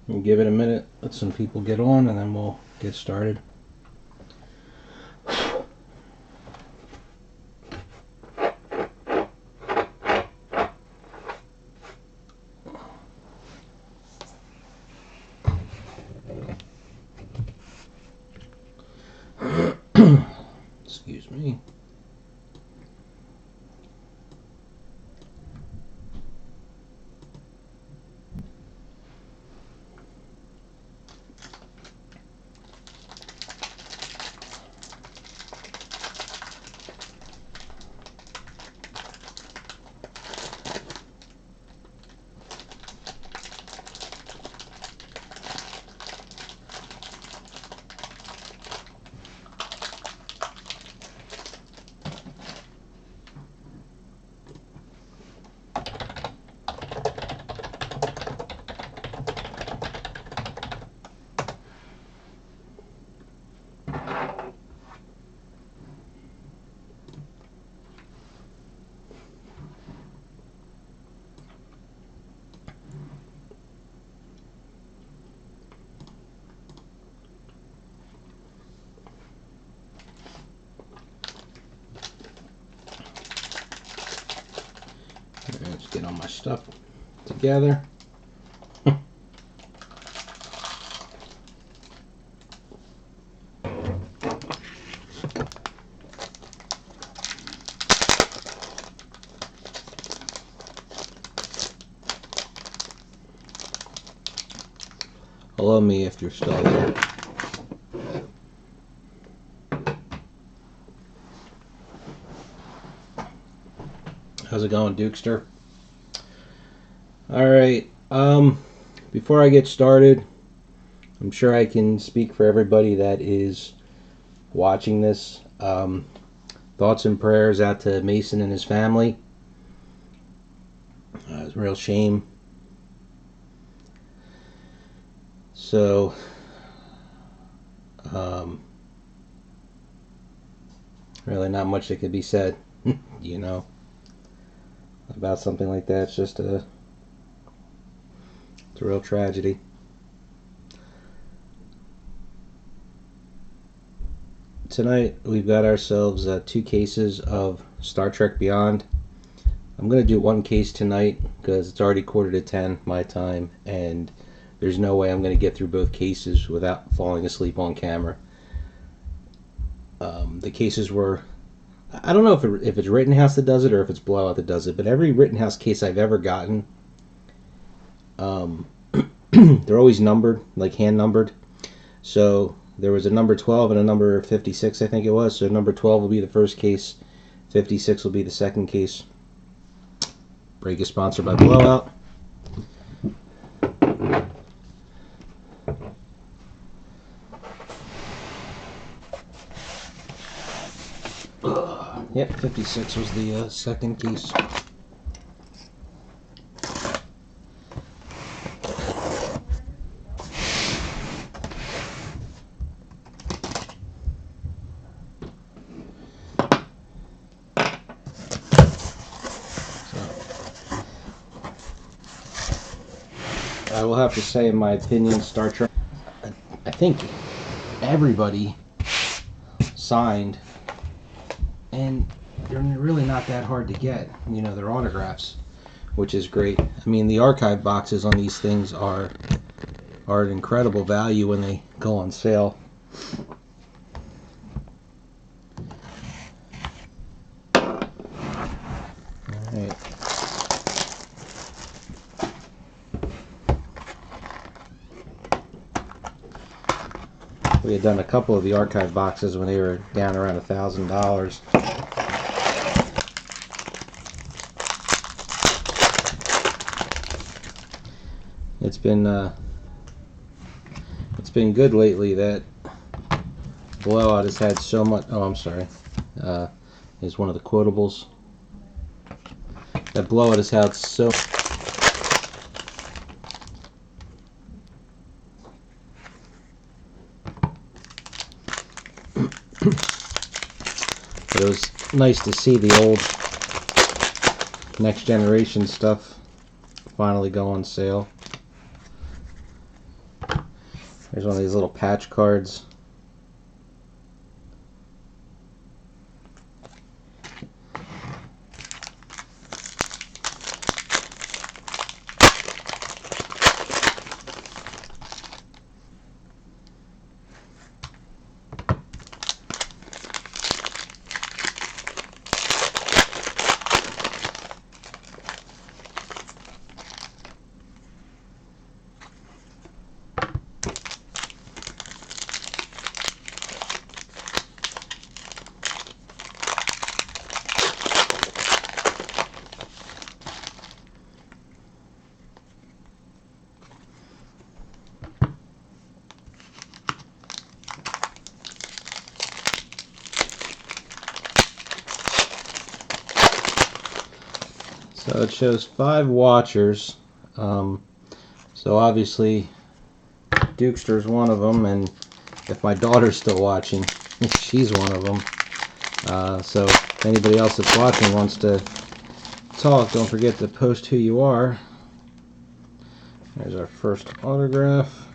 We'll give it a minute, let some people get on, and then we'll get started. Excuse me. Let's get all my stuff together. Hello, me, if you're still there. How's it going, Dukester? Alright, before I get started, I'm sure I can speak for everybody that is watching this. Thoughts and prayers out to Mason and his family. It's a real shame. So, really not much that could be said, you know, about something like that. It's just it's a real tragedy. Tonight we've got ourselves 2 cases of Star Trek Beyond. I'm going to do 1 case tonight because it's already 9:45 my time, and there's no way I'm going to get through both cases without falling asleep on camera. The cases were, I don't know if it's Rittenhouse that does it or if it's Blowout that does it, but every Rittenhouse case I've ever gotten, they're always numbered, like hand numbered. So there was a number 12 and a number 56, I think it was. So number 12 will be the first case, 56 will be the second case. Break is sponsored by Blowout. Yep, 56 was the second case. I will have to say, in my opinion, Star Trek, I think everybody signed, and they're really not that hard to get, you know, their autographs, which is great. I mean, the archive boxes on these things are an incredible value when they go on sale. Alright. We had done a couple of the archive boxes when they were down around $1,000. It's been good lately that Blowout has had so much. Oh, I'm sorry. Is one of the quotables that Blowout has had so. It was nice to see the old next generation stuff finally go on sale. There's one of these little patch cards. So it shows 5 watchers. So obviously Dukester's one of them, and if my daughter's still watching, she's one of them. So if anybody else that's watching wants to talk, don't forget to post who you are. There's our first autograph.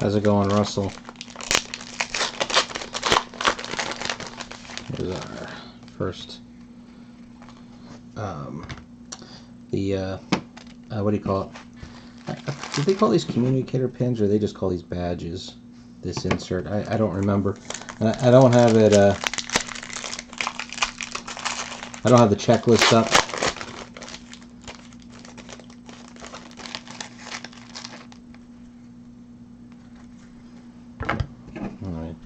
How's it going, Russell? Here's our first. What do you call it? Did they call these communicator pins, or they just call these badges? This insert, I don't remember. I don't have it. I don't have the checklist up. Alright.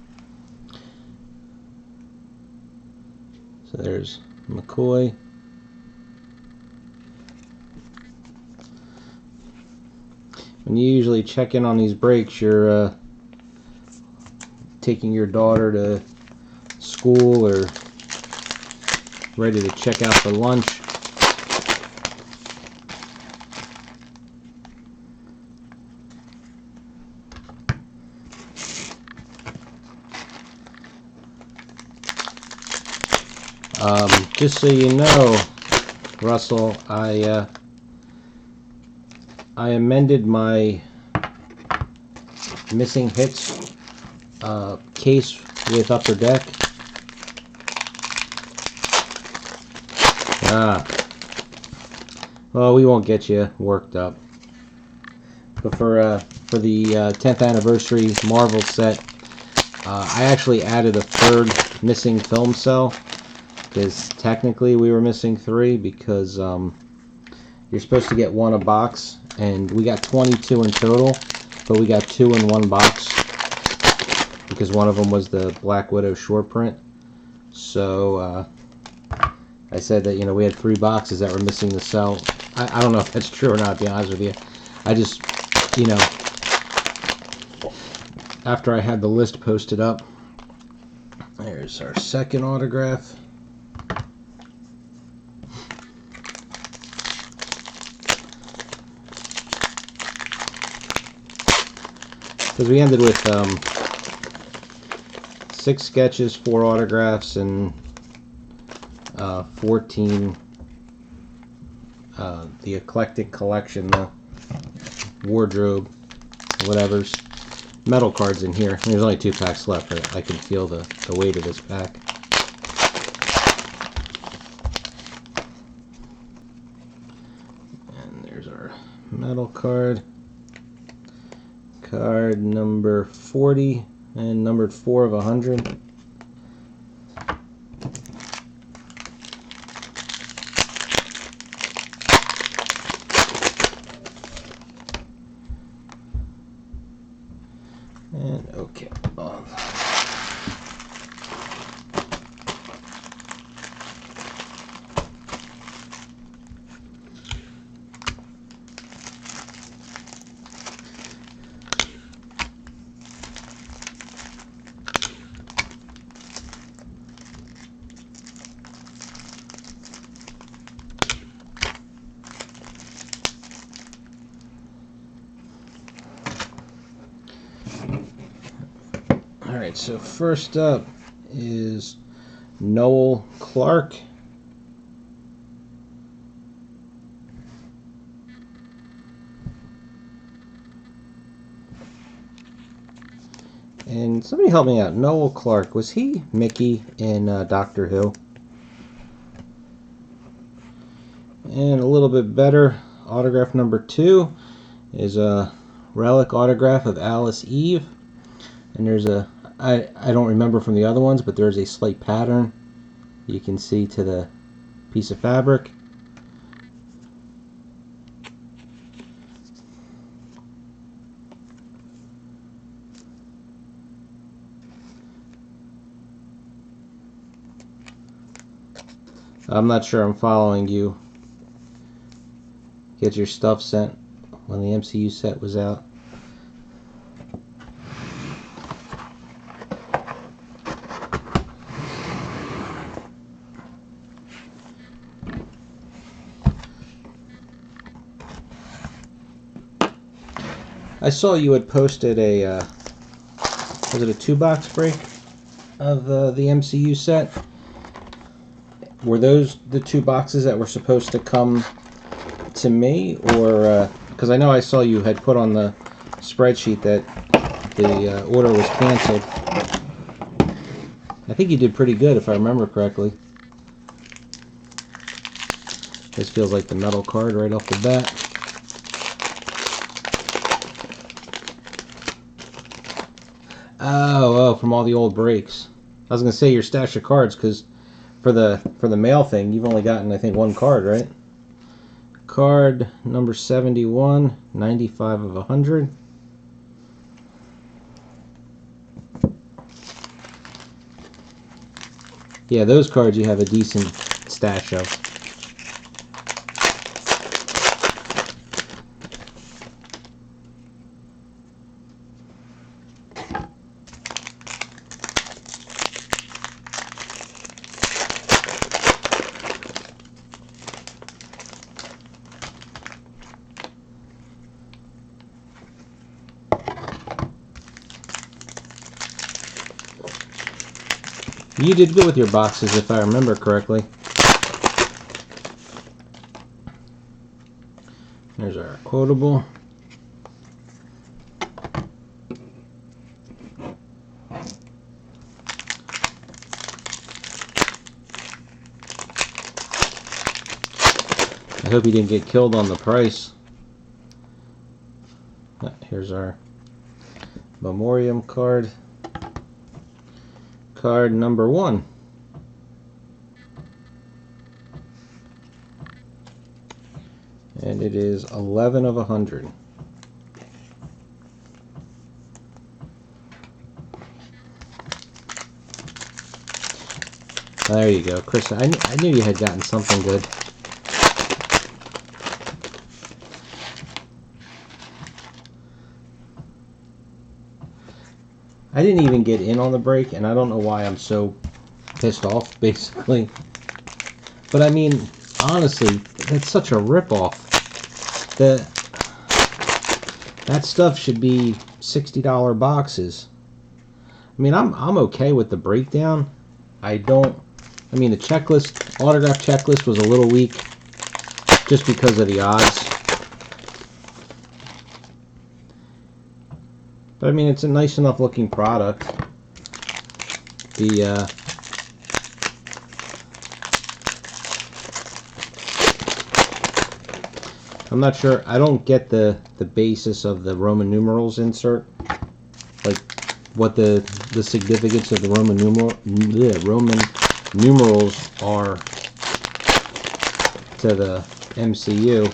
So there's McCoy. When you usually check in on these breaks, you're taking your daughter to school or ready to check out for lunch. Just so you know, Russell, I amended my missing hits case with Upper Deck. Well, we won't get you worked up. But for the 10th anniversary Marvel set, I actually added a 3rd missing film cell, because technically we were missing 3, because you're supposed to get 1 a box, and we got 22 in total, but we got 2 in 1 box because one of them was the Black Widow short print. So I said that, you know, we had 3 boxes that were missing the cell. I don't know if that's true or not, to be honest with you. I just, you know, after I had the list posted up. There's our second autograph. Because we ended with 6 sketches, 4 autographs, and 14 the eclectic collection, the wardrobe, whatever's metal cards in here. There's only 2 packs left, but I can feel the weight of this pack. And there's our metal card. Card number 40 and numbered 4 of 100. And okay. All right, so first up is Noel Clark. And somebody help me out. Noel Clark, was he Mickey in Doctor Who? And a little bit better, autograph number 2 is a relic autograph of Alice Eve. And there's a, I don't remember from the other ones, but there's a slight pattern you can see to the piece of fabric. I'm not sure I'm following you. Get your stuff sent when the MCU set was out. I saw you had posted a, was it a 2-box break of the MCU set? Were those the 2 boxes that were supposed to come to me, or because I know I saw you had put on the spreadsheet that the order was canceled. I think you did pretty good if I remember correctly. This feels like the metal card right off the bat. Oh, from all the old breaks. I was gonna say your stash of cards, because for the mail thing, you've only gotten, I think, 1 card, right? Card number 71, 95 of 100. Yeah, those cards you have a decent stash of. You did good with your boxes, if I remember correctly. There's our quotable. I hope you didn't get killed on the price. Here's our memoriam card. Card number 1. And it is 11 of 100. There you go, Chris. I knew you had gotten something good. I didn't even get in on the break, and I don't know why I'm so pissed off, basically. But I mean, honestly, that's such a ripoff. That stuff should be $60 boxes. I mean, I'm okay with the breakdown. I mean, the checklist, autograph checklist was a little weak just because of the odds. But I mean, it's a nice enough looking product. I'm not sure. I don't get the basis of the Roman numerals insert. Like what the significance of the Roman numerals are to the MCU.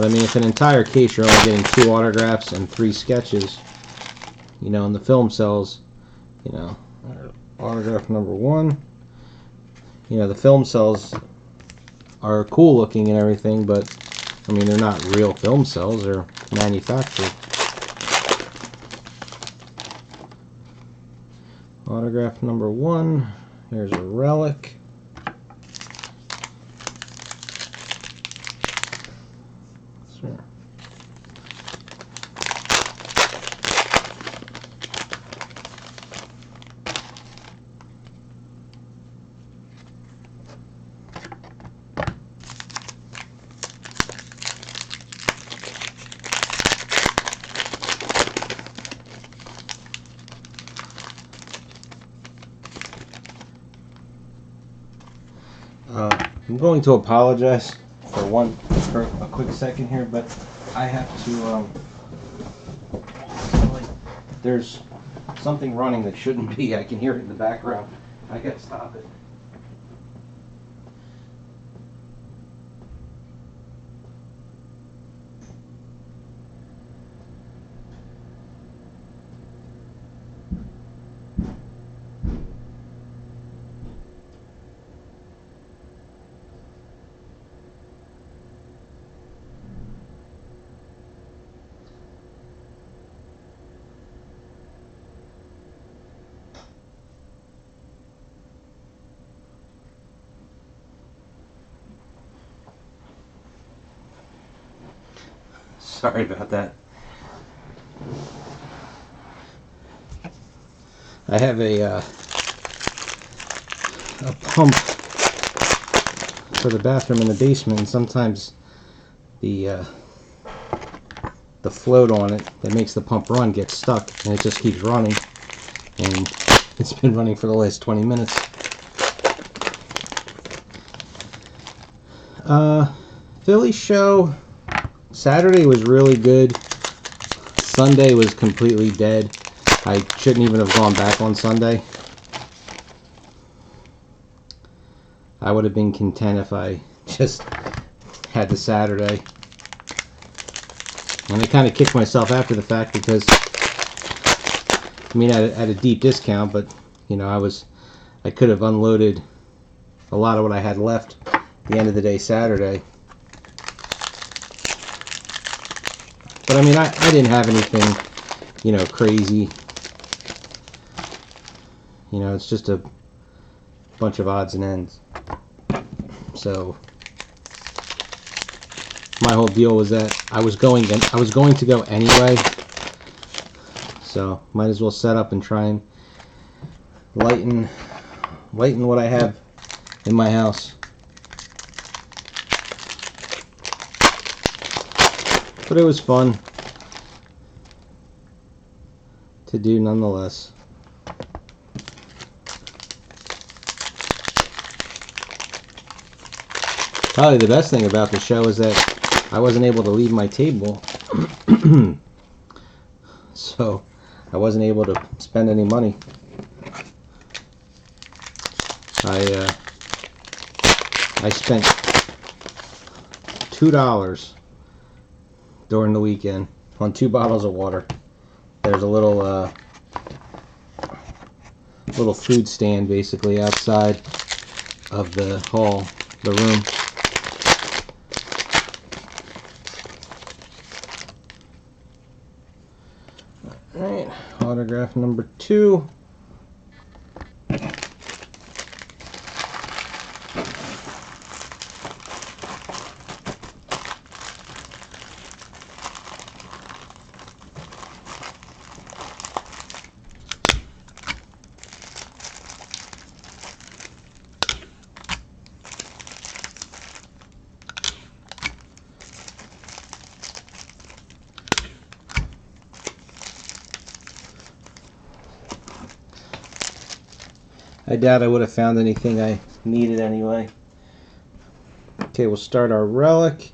But I mean, if an entire case you're only getting 2 autographs and 3 sketches, you know, and the film sells, you know, autograph number 1, you know, the film cells are cool looking and everything, but I mean, they're not real film cells, they're manufactured. Autograph number 1, here's a relic. Sure. I'm going to apologize for a quick second here, but I have to, there's something running that shouldn't be. I can hear it in the background. I gotta stop it. Sorry about that. I have a pump for the bathroom in the basement, and sometimes the float on it that makes the pump run gets stuck, and it just keeps running, and it's been running for the last 20 minutes. Philly show Saturday was really good. Sunday was completely dead. I shouldn't even have gone back on Sunday. I would have been content if I just had the Saturday. And I kind of kicked myself after the fact because, I mean, at a deep discount, but you know, I could have unloaded a lot of what I had left at the end of the day Saturday. But I mean, I didn't have anything, you know, crazy. You know, it's just a bunch of odds and ends. So my whole deal was that I was going to go anyway. So might as well set up and try and lighten what I have in my house. But it was fun to do nonetheless. Probably the best thing about the show is that I wasn't able to leave my table. So I wasn't able to spend any money. I spent $2 during the weekend on 2 bottles of water. There's a little food stand basically outside of the hall, the room. Alright, autograph number 2. I doubt I would have found anything I needed anyway. Okay, we'll start our relic.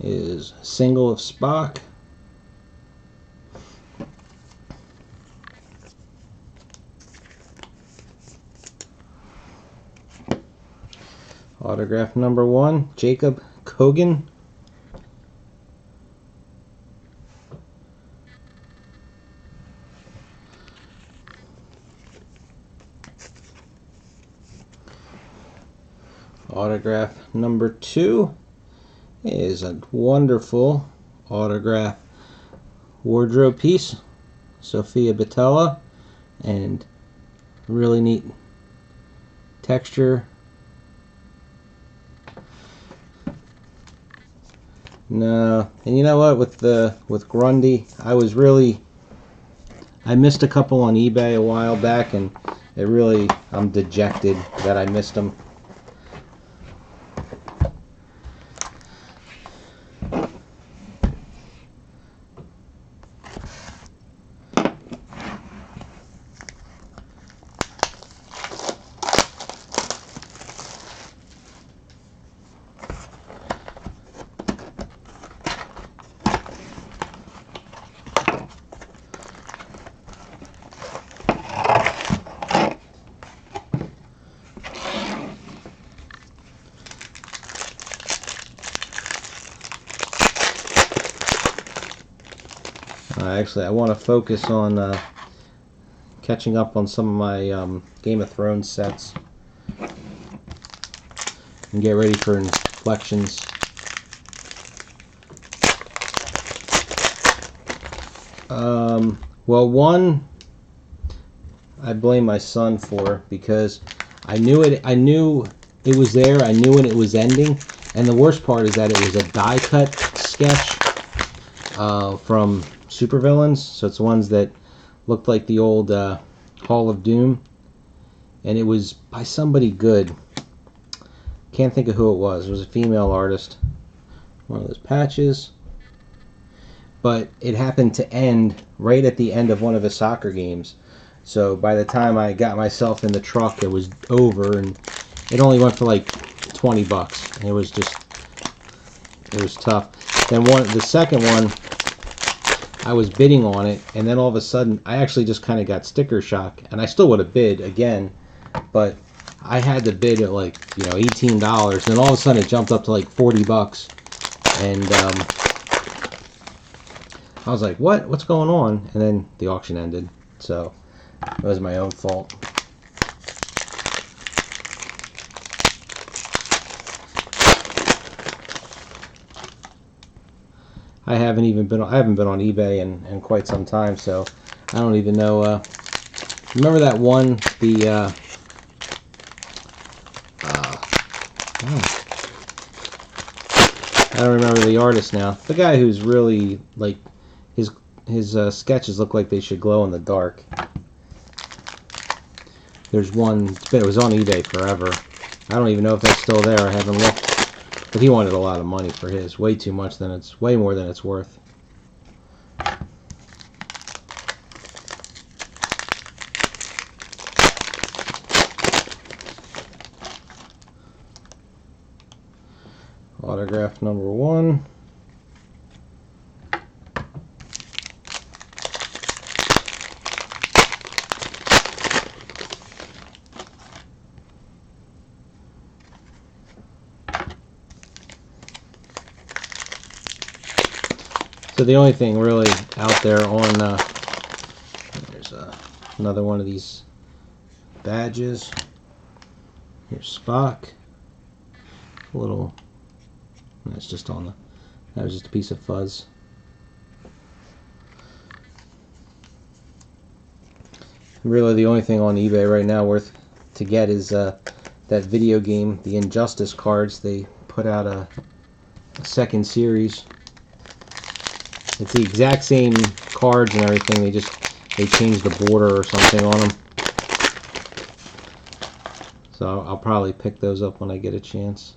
Is single of Spock. Autograph number 1, Jacob Kogan. Autograph number 2 is a wonderful autograph wardrobe piece, Sophia Boutella, and really neat texture. No, and you know what? With Grundy, I missed a couple on eBay a while back, and I'm dejected that I missed them. Actually, I want to focus on catching up on some of my Game of Thrones sets and get ready for inflections. Well, one I blame my son for, because I knew it was there. I knew when it was ending, and the worst part is that it was a die cut sketch from Supervillains, so it's ones that looked like the old Hall of Doom, and it was by somebody good. Can't think of who it was. It was a female artist. One of those patches. But it happened to end right at the end of one of his soccer games. So by the time I got myself in the truck, it was over, and it only went for like 20 bucks. And it was tough. Then the second one, I was bidding on it, and then all of a sudden, I actually just kind of got sticker shock, and I still would have bid again, but I had to bid at like, $18, and then all of a sudden it jumped up to like 40 bucks, and I was like, what's going on? And then the auction ended, so it was my own fault. I haven't been on eBay in quite some time, so I don't even know. Remember that one, I don't remember the artist now. The guy who's really, like, his sketches look like they should glow in the dark. There's one, it was on eBay forever. I don't even know if that's still there. I haven't looked. But he wanted a lot of money for his. Way more than it's worth. Autograph number 1. So the only thing really out there on, there's another one of these badges. Here's Spock. A little, that's just on that was just a piece of fuzz. Really the only thing on eBay right now worth to get is that video game, the Injustice cards. They put out a second series. It's the exact same cards and everything. They changed the border or something on them. So I'll probably pick those up when I get a chance.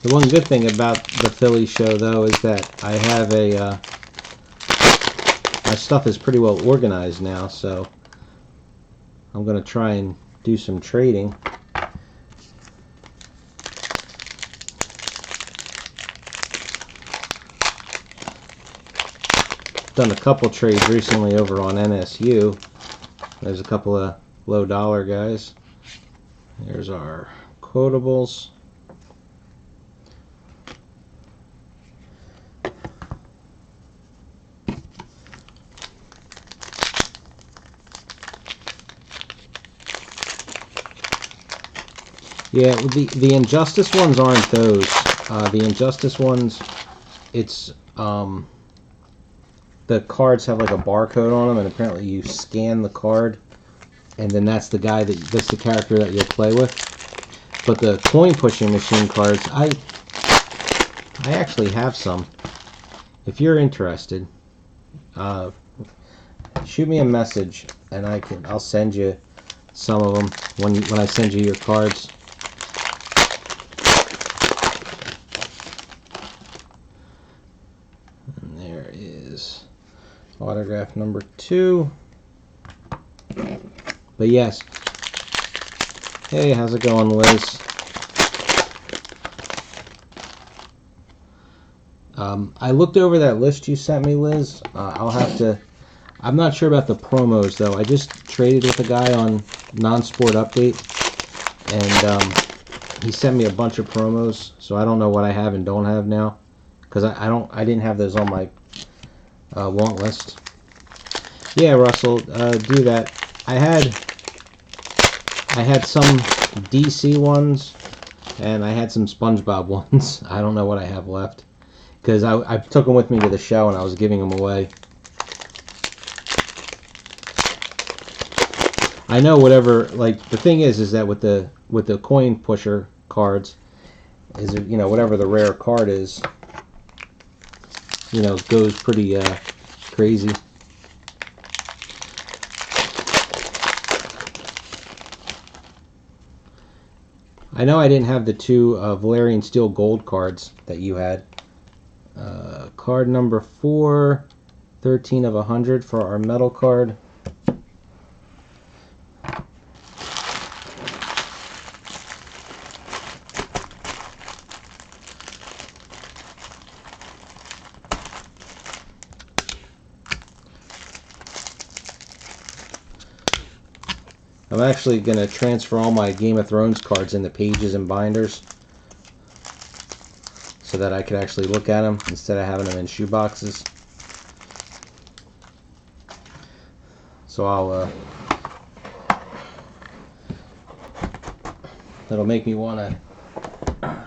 The one good thing about the Philly show, though, is that I have my stuff is pretty well organized now, so I'm going to try and do some trading. done a couple trades recently over on NSU. There's a couple of low dollar guys. There's our quotables. Yeah, the Injustice ones aren't those. The Injustice ones, it's the cards have like a barcode on them, and apparently you scan the card, and then that's the character that you'll play with. But the coin pushing machine cards, I actually have some. If you're interested, shoot me a message, and I'll send you some of them when I send you your cards. And there is autograph number 2. But yes. Hey, how's it going, Liz? I looked over that list you sent me, Liz. I'm not sure about the promos, though. I just traded with a guy on Non-Sport Update, and he sent me a bunch of promos, so I don't know what I have and don't have now, because I didn't have those on my want list. Yeah, Russell, do that. I had some DC ones, and I had some SpongeBob ones. I don't know what I have left, because I took them with me to the show and I was giving them away. I know whatever. Like, the thing is that with the coin pusher cards, is, you know, whatever the rare card is, you know, goes pretty crazy. I know I didn't have the 2 Valerian Steel Gold cards that you had. Card number 4, 13 of 100 for our metal card. I'm actually going to transfer all my Game of Thrones cards into pages and binders so that I could actually look at them instead of having them in shoe boxes. So that'll make me want to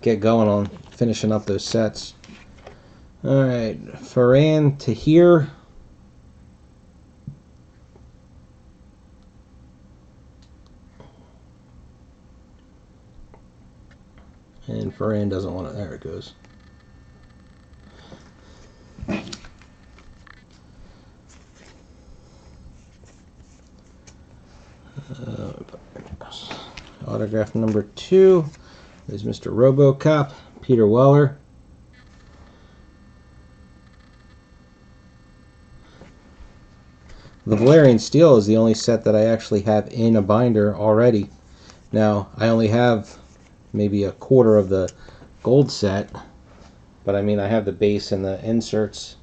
get going on finishing up those sets. Alright, Ferran to here. And Ferran doesn't want it. There it goes. Autograph number 2 is Mr. RoboCop, Peter Weller. The Valerian Steel is the only set that I actually have in a binder already. Now, I only have maybe a quarter of the gold set, but I mean, I have the base and the inserts.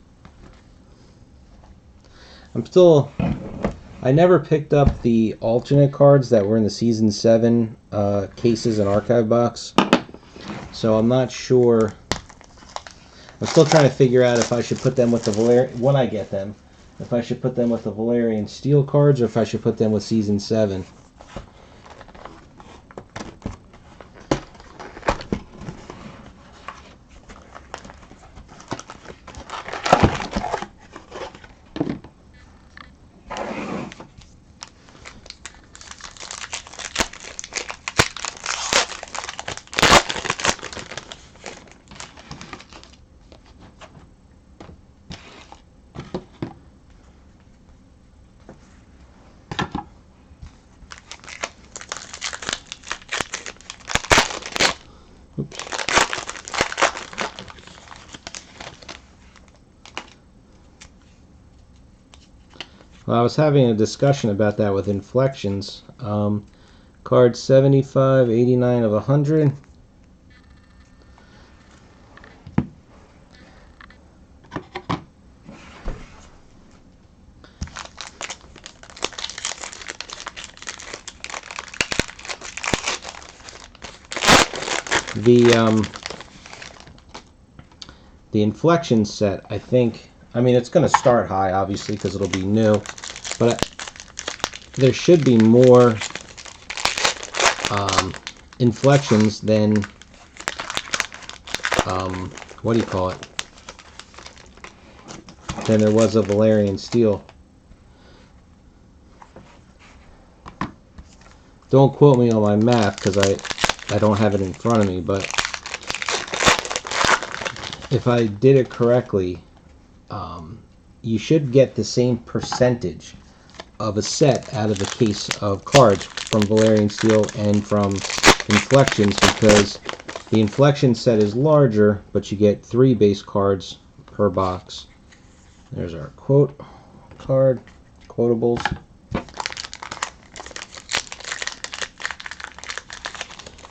I never picked up the alternate cards that were in the Season 7 cases and archive box, so I'm not sure. I'm still trying to figure out if I should put them with the Valerian, when I get them, if I should put them with the Valerian Steel cards or if I should put them with Season 7. Well, I was having a discussion about that with Inflections. Card 75, 89 of 100. The inflection set, I think, I mean, it's going to start high, obviously, because it'll be new, but there should be more inflections than, what do you call it, than there was of Valerian steel. Don't quote me on my math, because I don't have it in front of me, but if I did it correctly, you should get the same percentage of a set out of a case of cards from Valerian steel and from inflections, because the inflection set is larger, but you get 3 base cards per box. There's our quote card, quotables.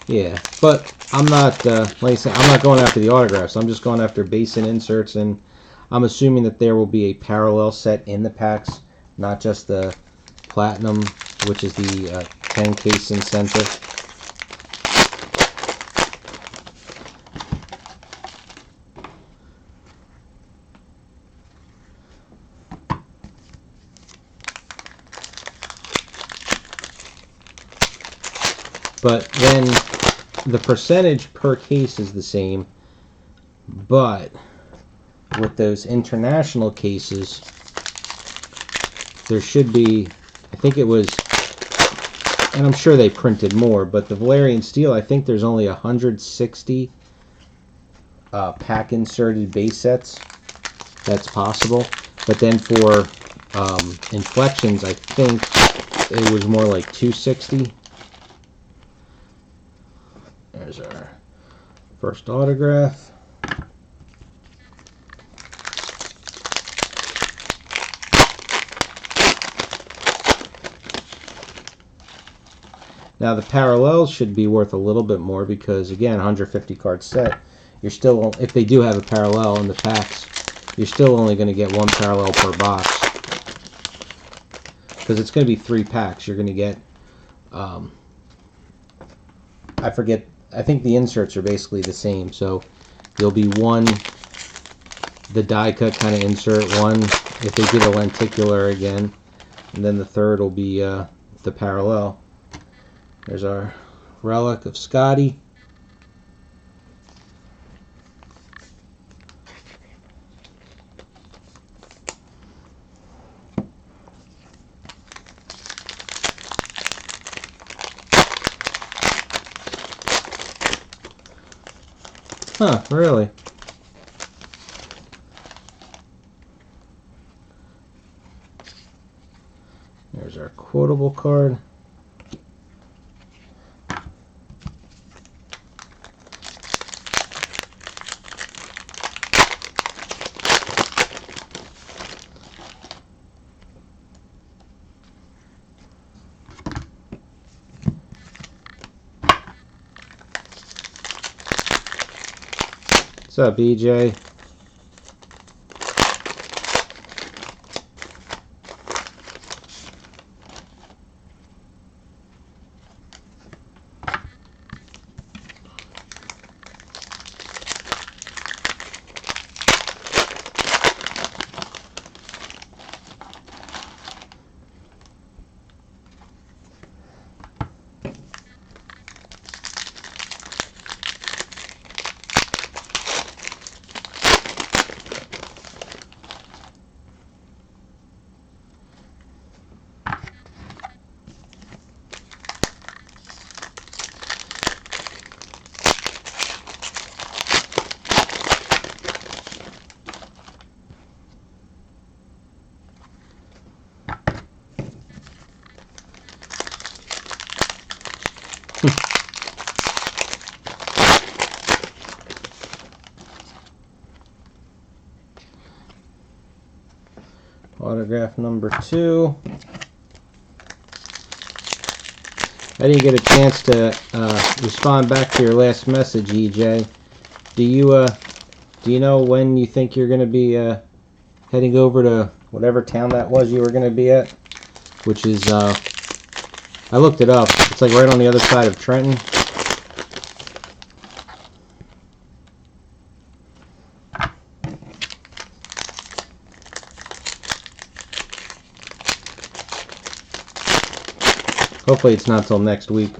Yeah, but I'm not, like I said, I'm not going after the autographs. I'm just going after base and inserts, and I'm assuming that there will be a parallel set in the packs, not just the platinum, which is the 10 case incentive. But then the percentage per case is the same, but with those international cases, there should be, I think it was, and I'm sure they printed more, but the Valerian steel, I think there's only 160 pack inserted base sets. That's possible. But then for inflections, I think it was more like 260. There's our first autograph. Now the parallels should be worth a little bit more because, again, 150 card set, you're still, if they do have a parallel in the packs, you're still only going to get 1 parallel per box. Because it's going to be 3 packs. You're going to get, I forget, I think the inserts are basically the same. So there'll be 1, the die cut kind of insert, 1 if they did a lenticular again, and then the third will be the parallel. There's our relic of Scotty. Huh, really? There's our quotable card. What's up, EJ? Autograph number 2. I didn't get a chance to respond back to your last message, EJ. Do you know when you think you're going to be heading over to whatever town that was you were going to be at? Which is, I looked it up. It's like right on the other side of Trenton. Hopefully it's not till next week.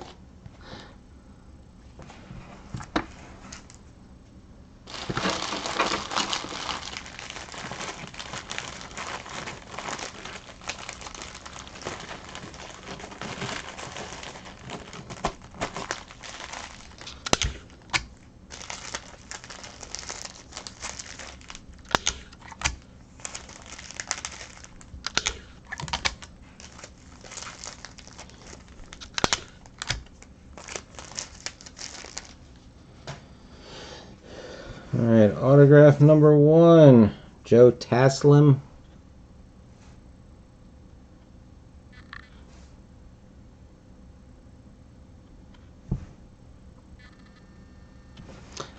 Alright, autograph number 1, Joe Taslim.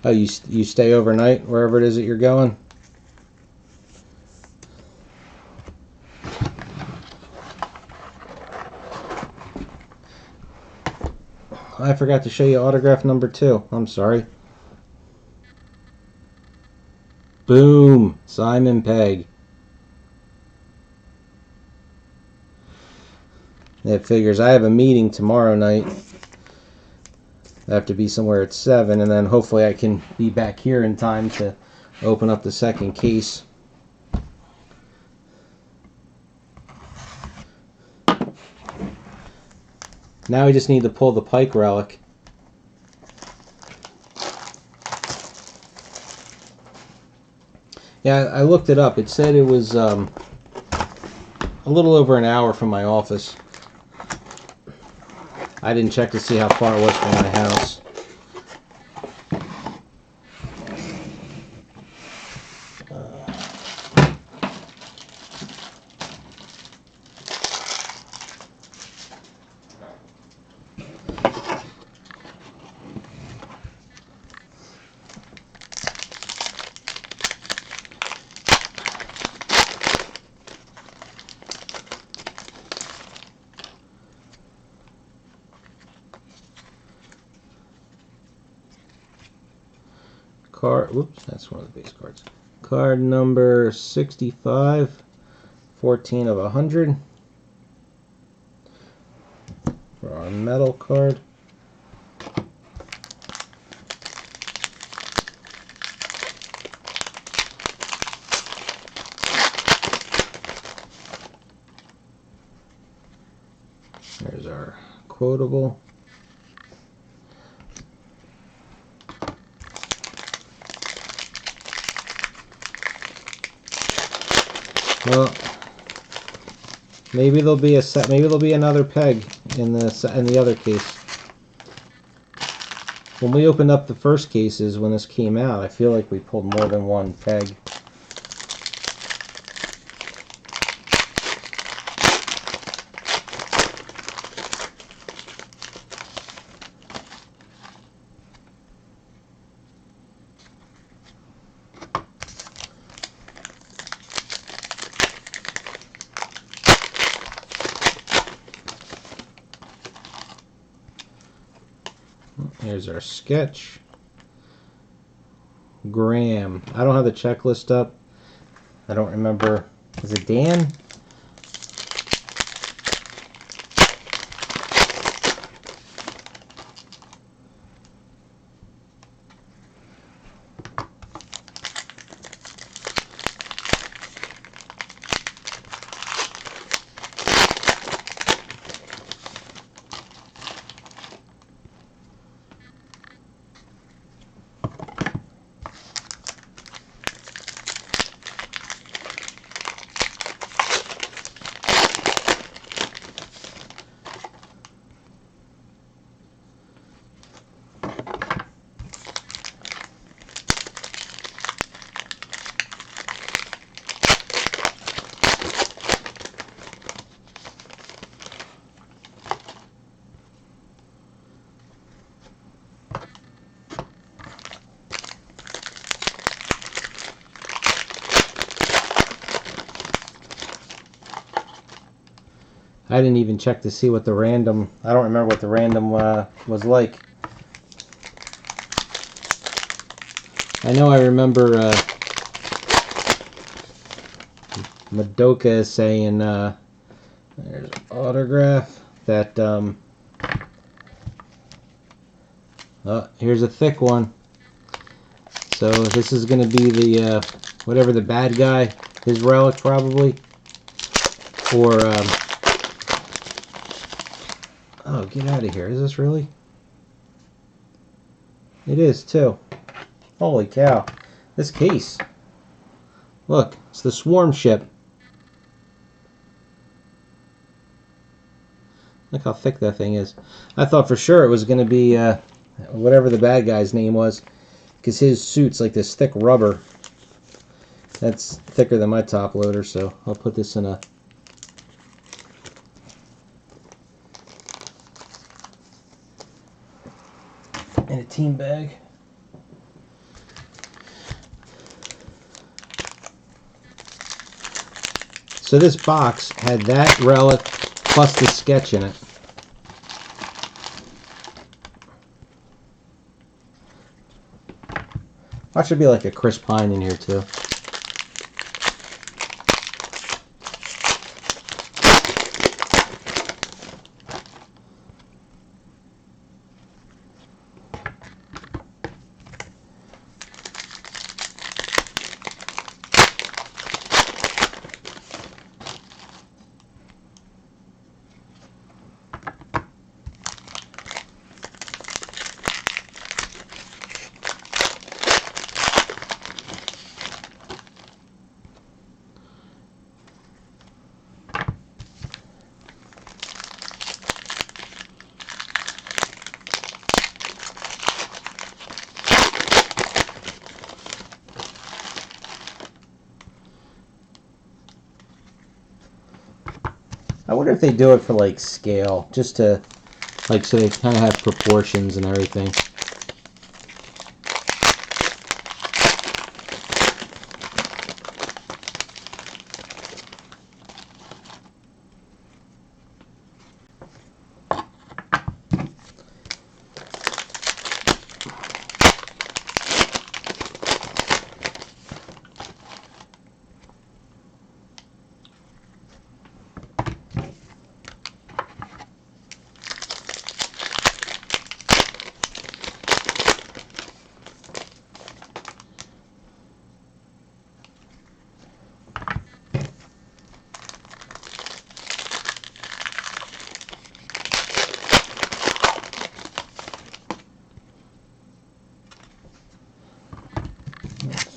Oh, you stay overnight wherever it is that you're going? I forgot to show you autograph number 2. I'm sorry. Boom! Simon Pegg. That figures. I have a meeting tomorrow night. I have to be somewhere at 7, and then hopefully I can be back here in time to open up the second case. Now we just need to pull the Pike relic. Yeah, I looked it up. It said it was a little over an hour from my office. I didn't check to see how far it was from my house. Whoops, that's one of the base cards. Card number 65, 14 of 100. For our metal card. There's our quotable. Well, maybe there'll be a set. Maybe there'll be another peg in the other case. When we opened up the first cases when this came out, I feel like we pulled more than one peg. Here's our sketch. Graham. I don't have the checklist up. I don't remember. Is it Dan? I didn't even check to see what the random. I don't remember what the random was like. I know I remember Madoka saying, there's autograph. that here's a thick one. So this is going to be the whatever the bad guy, his relic probably, or oh, get out of here! Is this really? It is too. Holy cow! This case. Look, it's the swarm ship. Look how thick that thing is. I thought for sure it was going to be whatever the bad guy's name was, because his suit's like this thick rubber. That's thicker than my top loader, so I'll put this in a team bag. So this box had that relic plus the sketch in it. Watch, there be like a Chris Pine in here too. I wonder if they do it for like scale, just to like so they kind of have proportions and everything.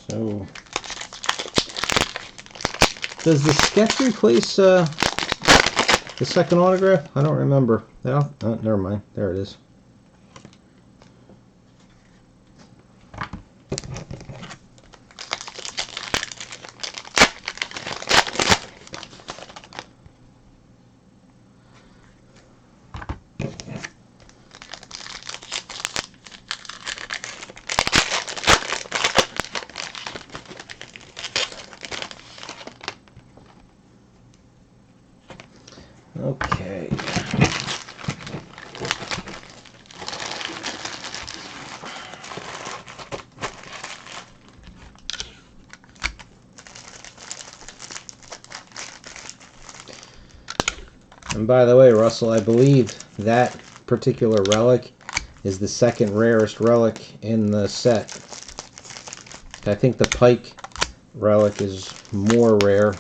So, does the sketch replace the second autograph? I don't remember. Oh, never mind. There it is. Okay. And by the way, Russell, I believe that particular relic is the second rarest relic in the set. I think the Pike relic is more rare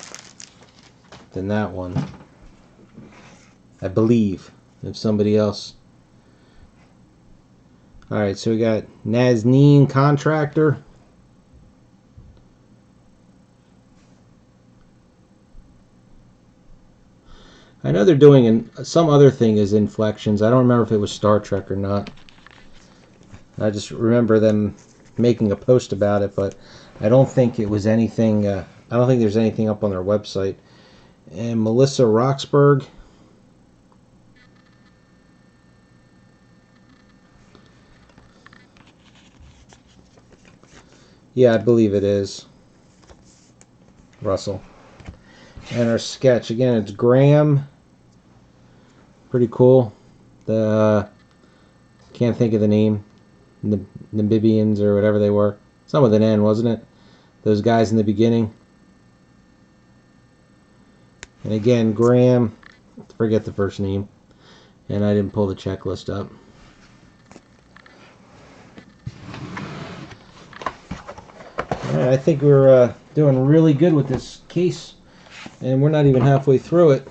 than that one. I believe, if somebody else. Alright, so we got Nazneen Contractor. I know they're doing some other thing as inflections. I don't remember if it was Star Trek or not. I just remember them making a post about it, but I don't think it was anything. I don't think there's anything up on their website. And Melissa Roxburgh. Yeah, I believe it is. Russell. And our sketch, again, it's Graham. Pretty cool. The can't think of the name. The Namibians or whatever they were. Some with an N, wasn't it? Those guys in the beginning. And again, Graham. Forget the first name. And I didn't pull the checklist up. Alright, I think we're doing really good with this case, and we're not even halfway through it.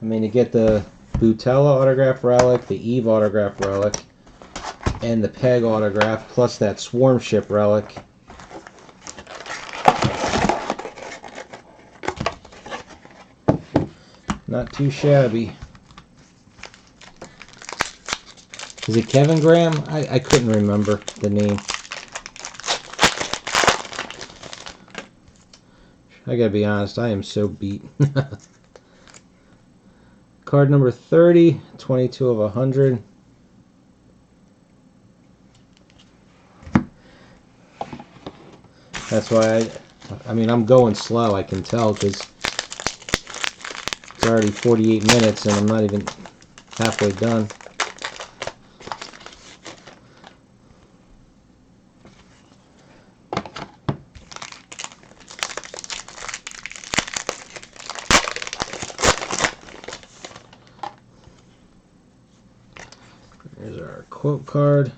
I mean, to get the Butella autograph relic, the Eve autograph relic, and the Peg autograph, plus that Swarm Ship relic. Not too shabby. Is it Kevin Graham? I couldn't remember the name. I gotta be honest, I am so beat. Card number 30, 22 of 100. That's why I mean, I'm going slow, I can tell, because it's already 48 minutes and I'm not even halfway done. There's our quote card.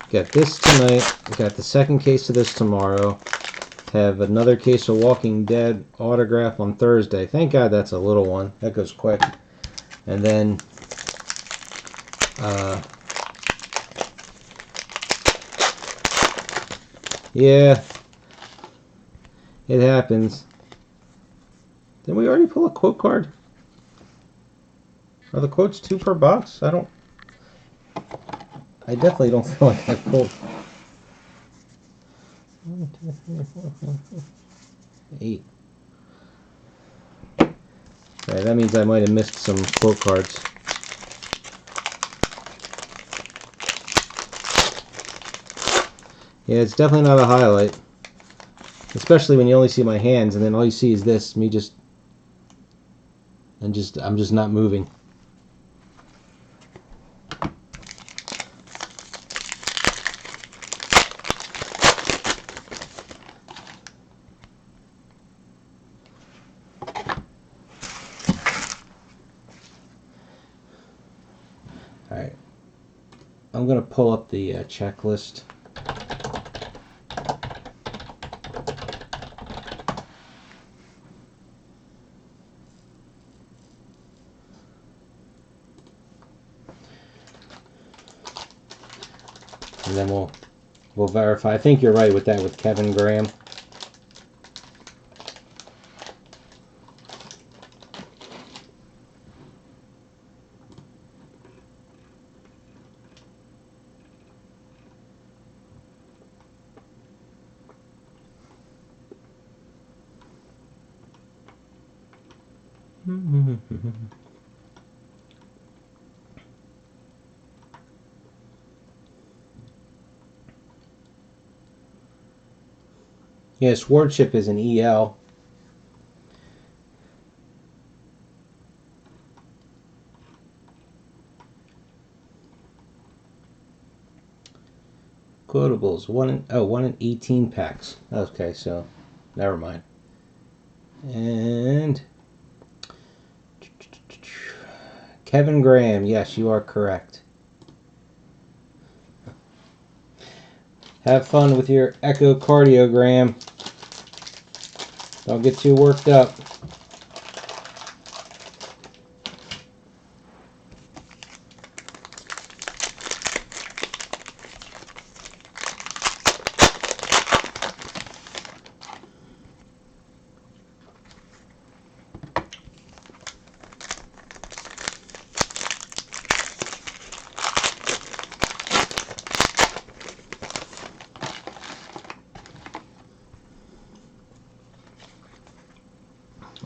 Got this tonight. Got the second case of this tomorrow. Have another case of Walking Dead autograph on Thursday. Thank God that's a little one. That goes quick. And then yeah, it happens. Didn't we already pull a quote card? Are the quotes 2 per box? I definitely don't feel like I pulled 1, 2, 3, 4, 5, 6, 8. Okay, that means I might have missed some quote cards. Yeah, it's definitely not a highlight. Especially when you only see my hands and then all you see is this, me just I'm just not moving. Alright, I'm going to pull up the checklist. And then we'll verify. I think you're right with that with Kevin Graham. Yes, Wardship is an EL. Quotables, 1 in 18 packs. Okay, so never mind. And Kevin Graham, yes, you are correct. Have fun with your echocardiogram. Don't get too worked up.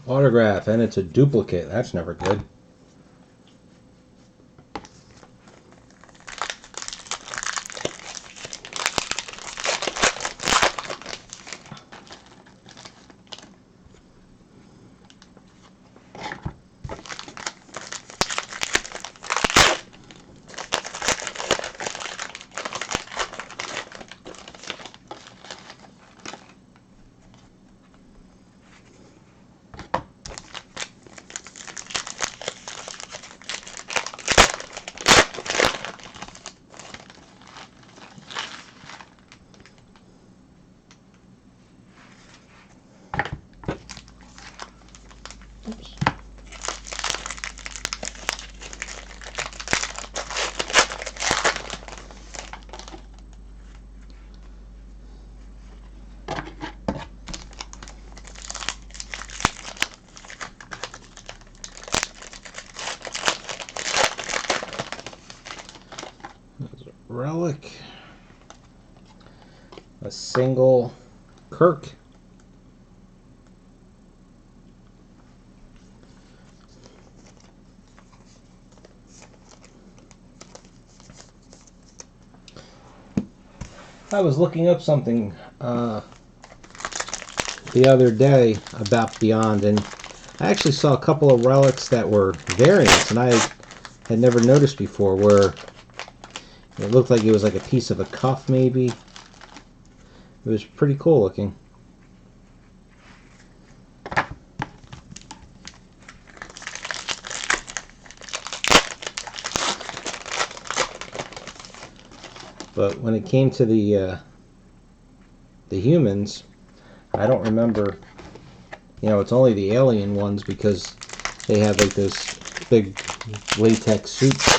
Autograph, and it's a duplicate. That's never good. relic. A single Kirk. I was looking up something the other day about Beyond, and I actually saw a couple of relics that were variants, and I had never noticed before, where it looked like it was like a piece of a cuff, maybe. It was pretty cool looking. But when it came to the humans, I don't remember. You know, it's only the alien ones because they have like those big latex suits.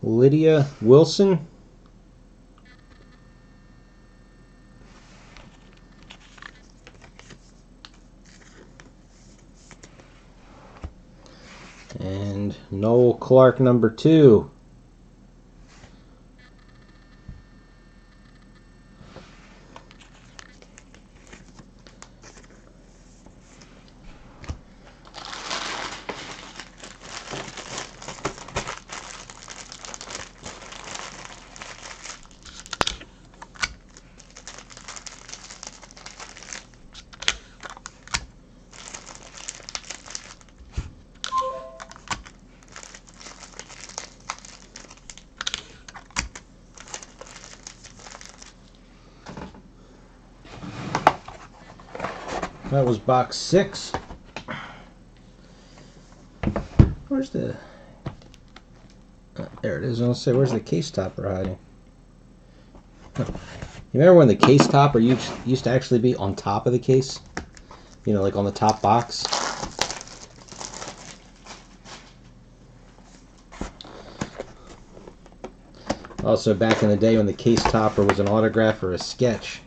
Lydia Wilson. And Noel Clark #2. That was box 6. Where's the... there it is. I was going to say, where's the case topper hiding? You remember when the case topper used to actually be on top of the case? You know, like on the top box? Also, back in the day when the case topper was an autograph or a sketch.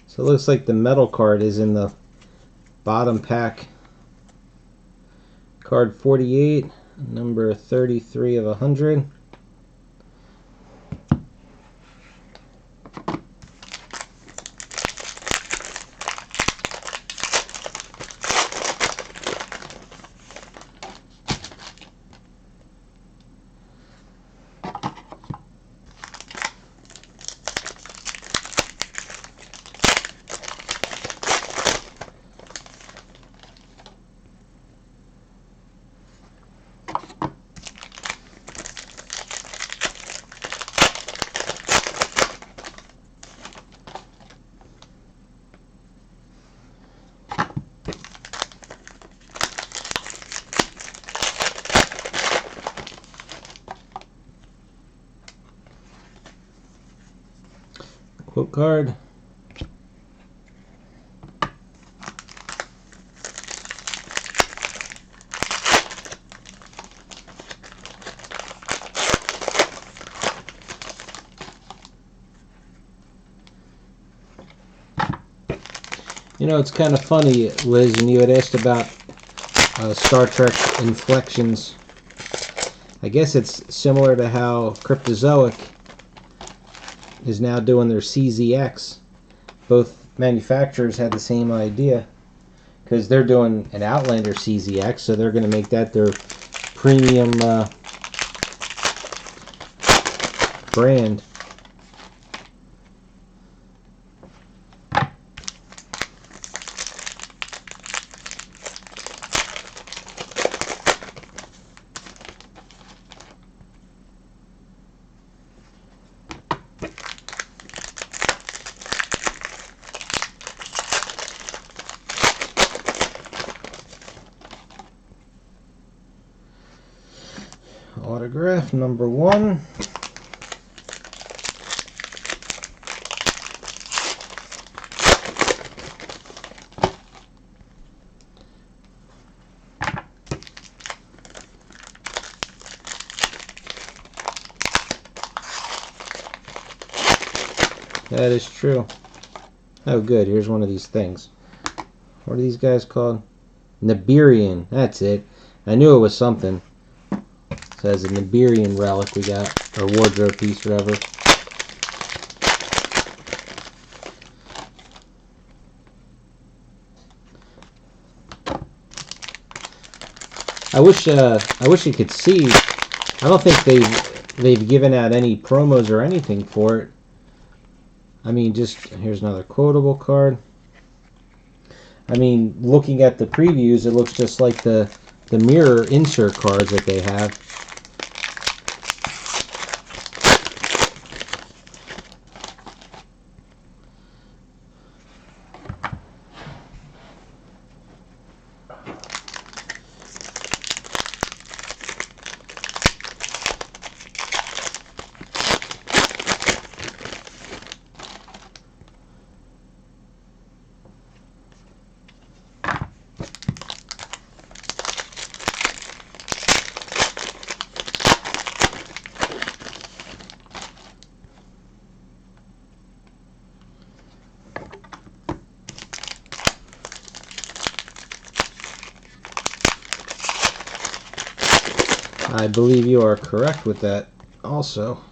So it looks like the metal card is in the bottom pack. Card 48, number 33 of 100. card. You know, it's kind of funny, Liz, and you had asked about Star Trek inflections. I guess it's similar to how Cryptozoic is now doing their CZX. Both manufacturers had the same idea, because they're doing an Outlander CZX, so they're going to make that their premium brand. Autograph number 1. That is true. Oh good, here's one of these things. What are these guys called? Nibirian, that's it. I knew it was something. It says a Nibirian relic we got, or wardrobe piece, whatever. I wish you could see. I don't think they've given out any promos or anything for it. I mean, just here's another quotable card. I mean, looking at the previews, it looks just like the mirror insert cards that they have. I believe you are correct with that also.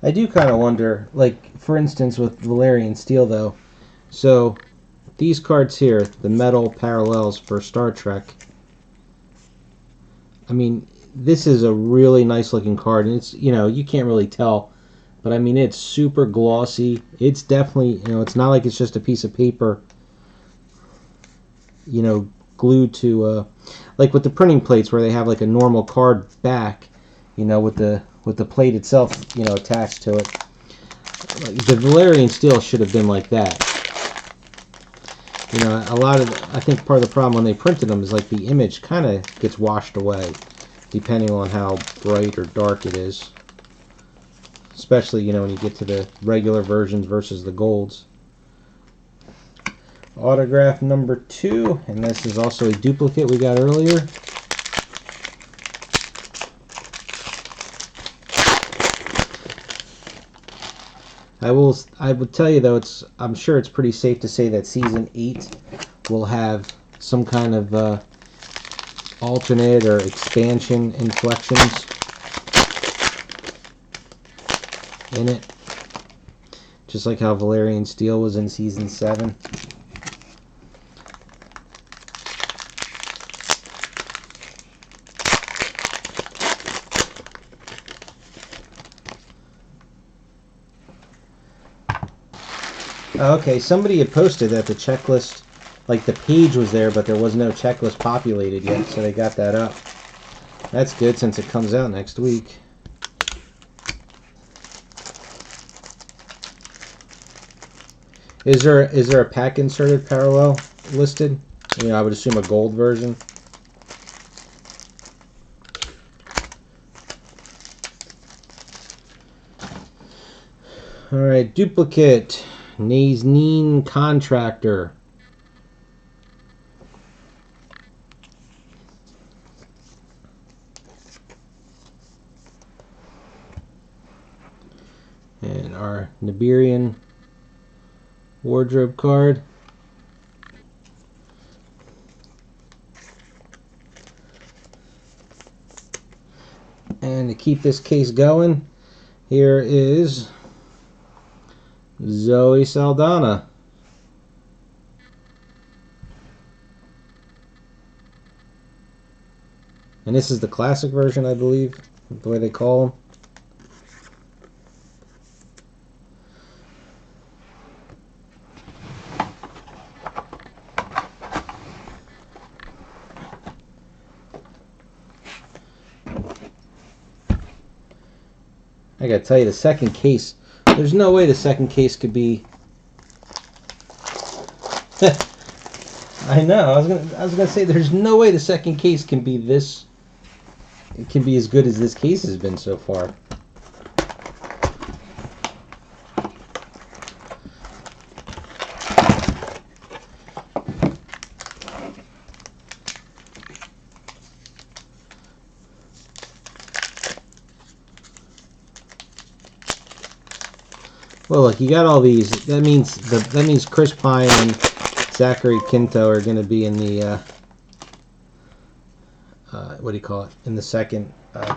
I do kind of wonder, like, for instance, with Valerian Steel, though. So, these cards here, the metal parallels for Star Trek, I mean, this is a really nice looking card, and it's, you know, you can't really tell, but I mean, it's super glossy. It's definitely, you know, it's not like it's just a piece of paper, you know, glued to, like with the printing plates where they have like a normal card back, you know, with the plate itself, you know, attached to it. The Valerian Steel should have been like that. You know, I think part of the problem when they printed them is like the image kind of gets washed away, depending on how bright or dark it is. Especially, you know, when you get to the regular versions versus the golds. Autograph number 2, and this is also a duplicate we got earlier. I would tell you though, I'm sure it's pretty safe to say that season 8 will have some kind of alternate or expansion inflections in it, just like how Valerian Steel was in season 7. Okay, somebody had posted that the checklist, like the page was there, but there was no checklist populated yet, so they got that up. That's good since it comes out next week. Is there a pack inserted parallel listed? You know, I would assume a gold version. All right, duplicate. Nazneen Contractor. And our Nibirian wardrobe card. And to keep this case going, here is Zoe Saldana. And this is the classic version, I believe, the way they call them. I gotta tell you, the second case, there's no way the second case could be. I know. I was gonna say there's no way the second case can be this. It can be as good as this case has been so far. Well, look, you got all these. That means Chris Pine and Zachary Quinto are going to be in the what do you call it? In the second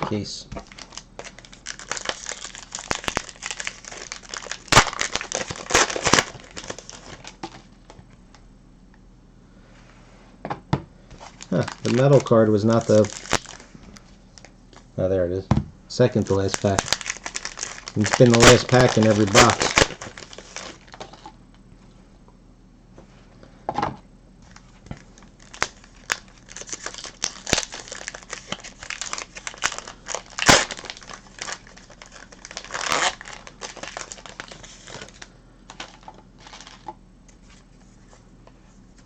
case. Huh, the metal card was not the. Oh, there it is. Second to last pack. It's been the last pack in every box.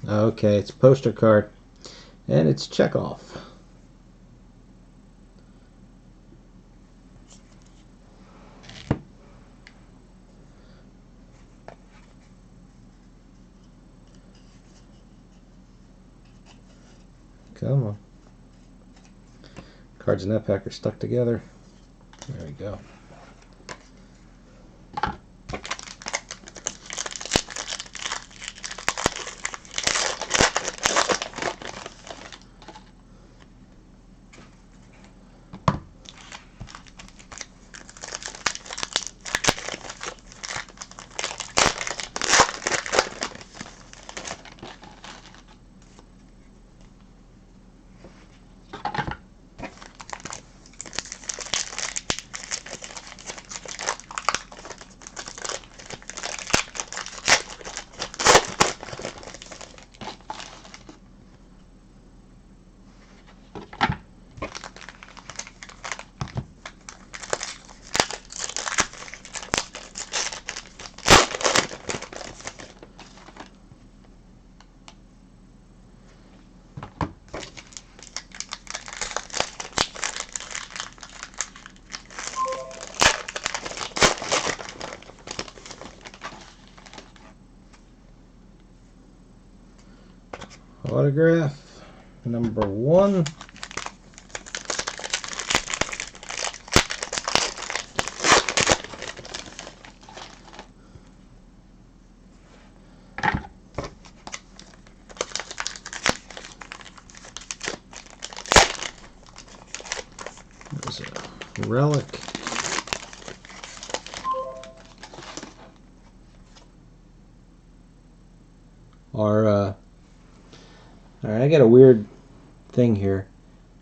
Okay, it's a poster card, and it's Chekhov. Come on. Cards in that pack are stuck together. There we go. Autograph number 1. There's a relic. Alright, I got a weird thing here.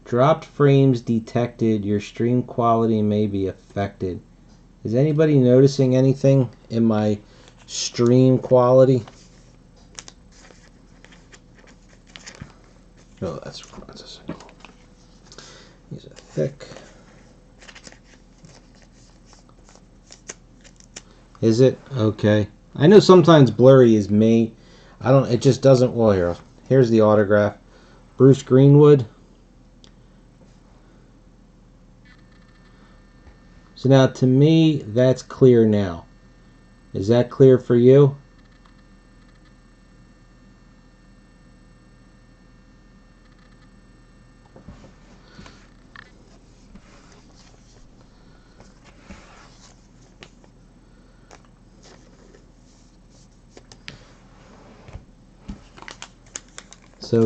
Dropped frames detected. Your stream quality may be affected. Is anybody noticing anything in my stream quality? Oh, that's a single. These are thick. Is it? Okay. I know sometimes blurry is me. I don't. It just doesn't. Well, here's the autograph. Bruce Greenwood. So now, to me, that's clear now. Is that clear for you? So.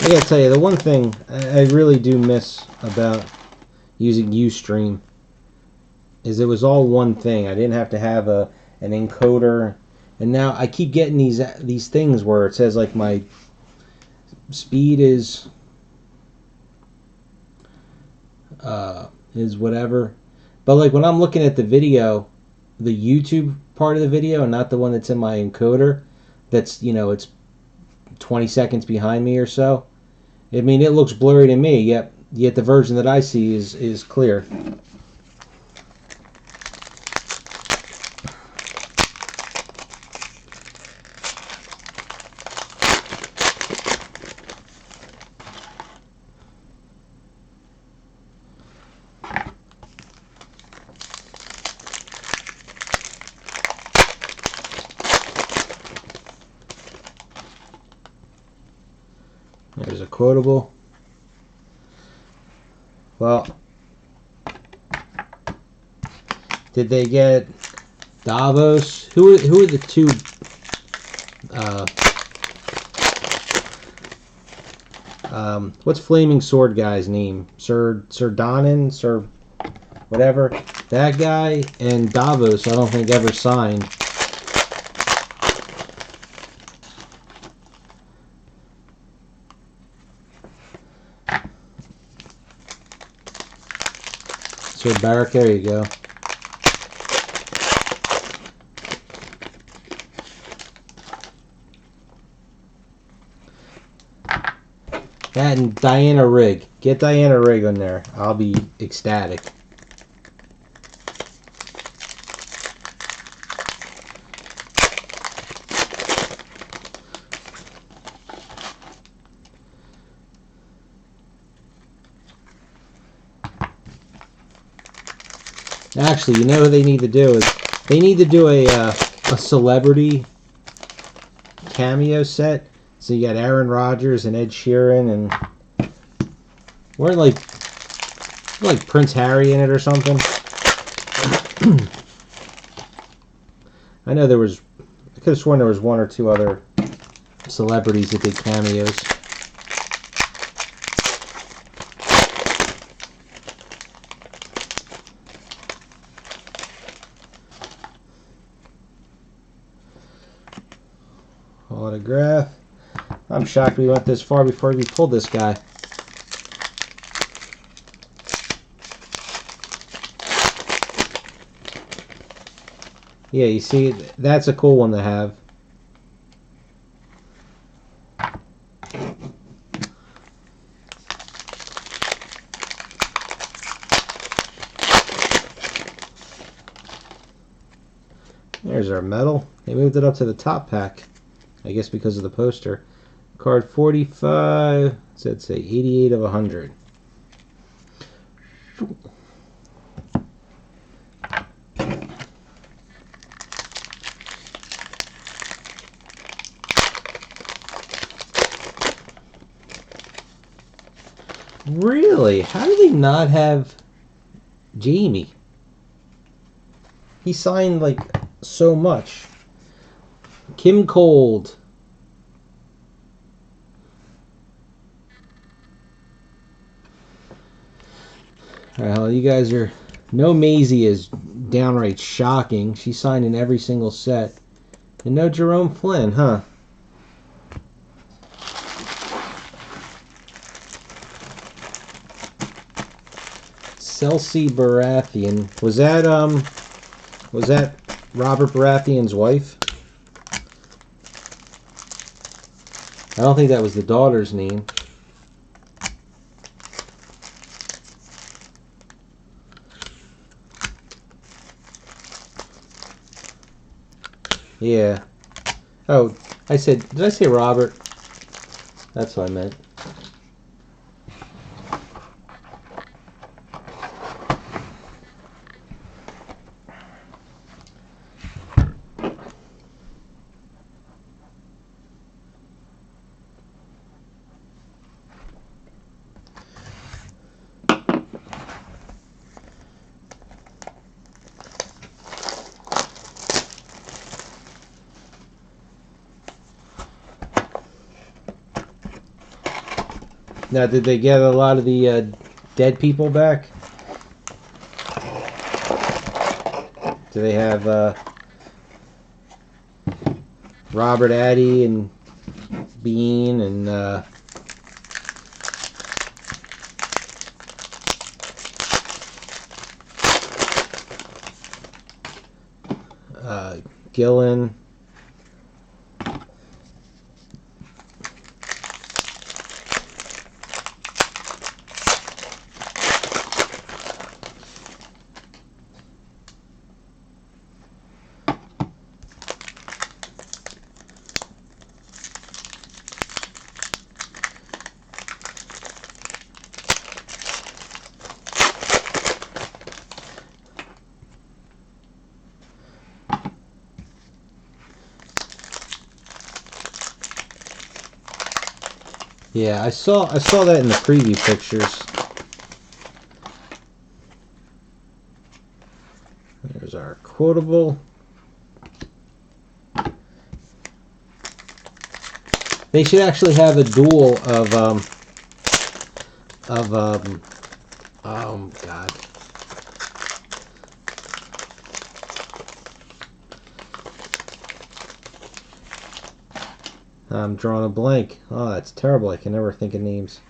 I gotta tell you, the one thing I really do miss about using Ustream is it was all one thing. I didn't have to have an encoder, and now I keep getting these things where it says like my speed is whatever, but like when I'm looking at the video, the YouTube part of the video, and not the one that's in my encoder, that's it's 20 seconds behind me or so. I mean, it looks blurry to me, yet the version that I see is clear. There's a quotable. Well, did they get Davos? Who are the two? What's Flaming Sword guy's name? Sir Donan? Sir whatever. That guy and Davos, I don't think ever signed. Sir Barrack, there you go. That and Diana Rigg. Get Diana Rigg on there. I'll be ecstatic. Actually, you know what they need to do is they need to do a celebrity cameo set. So you got Aaron Rodgers and Ed Sheeran, and weren't like Prince Harry in it or something. I know there was. I could have sworn there was one or two other celebrities that did cameos. Autograph. I'm shocked we went this far before we pulled this guy. Yeah, you see, that's a cool one to have. There's our medal. They moved it up to the top pack. I guess because of the poster. Card 45. Let's say 88 of 100. Really? How do they not have Jamie? He signed like so much. Kim Cold. Well, you guys are... No Maisie is downright shocking. She signed in every single set. And no Jerome Flynn, huh? Chelsea Baratheon. Was that Robert Baratheon's wife? I don't think that was the daughter's name. Yeah. Oh, I said, did I say Robert? That's what I meant. Now, did they get a lot of the dead people back? Do they have Robert Addy and Bean and Gillen? Yeah, I saw that in the preview pictures. There's our quotable. They should actually have a duel of oh god. I'm drawing a blank. Oh, that's terrible. I can never think of names.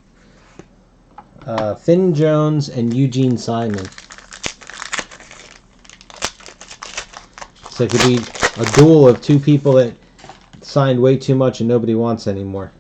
Finn Jones and Eugene Simon. So it could be a duel of two people that signed way too much and nobody wants anymore.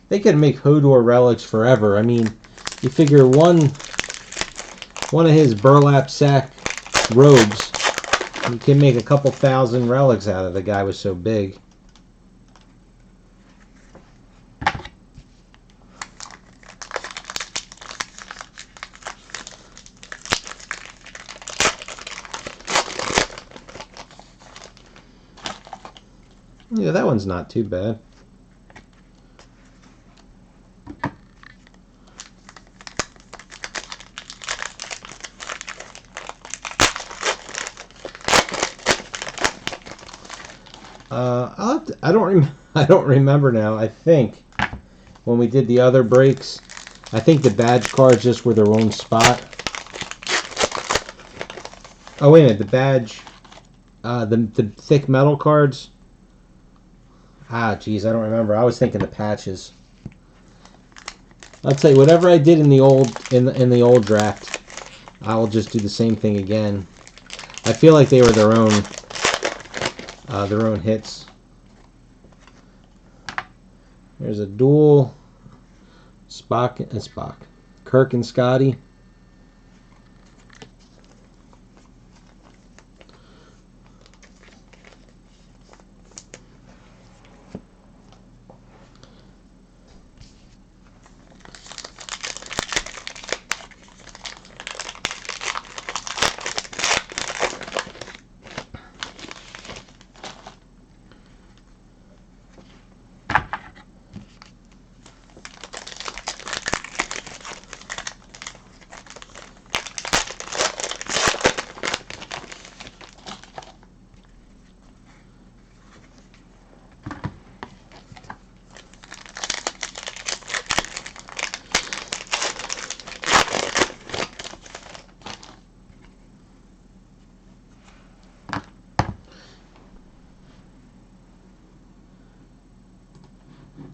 They could make Hodor relics forever. I mean, you figure one of his burlap sack robes, you can make a couple thousand relics out of. The guy was so big. Yeah, that one's not too bad. I don't remember now. I think when we did the other breaks, I think the badge cards just were their own spot. Oh wait a minute, the badge, the thick metal cards. Ah, geez, I don't remember. I was thinking the patches. I'll tell you, whatever I did in the old draft, I will just do the same thing again. I feel like they were their own hits. There's a duel. Spock. Kirk and Scotty.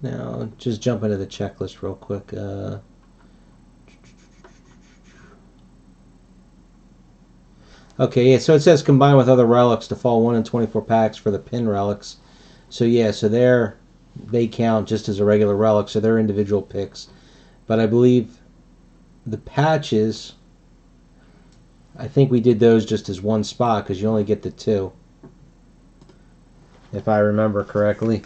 Now, just jump into the checklist real quick. Okay, yeah, so it says combine with other relics to fall 1 in 24 packs for the pin relics. So yeah, so they count just as a regular relic, so they're individual picks. But I believe the patches, I think we did those just as one spot because you only get the 2, if I remember correctly.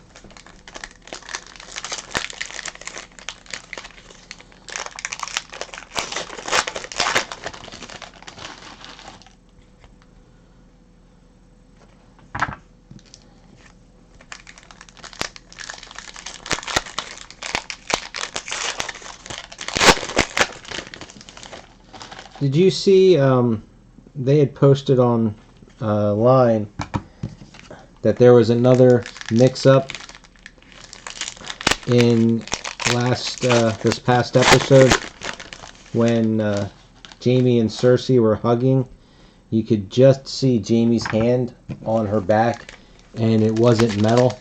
Did you see they had posted on line that there was another mix-up in this past episode when Jamie and Cersei were hugging? You could just see Jamie's hand on her back, and it wasn't metal.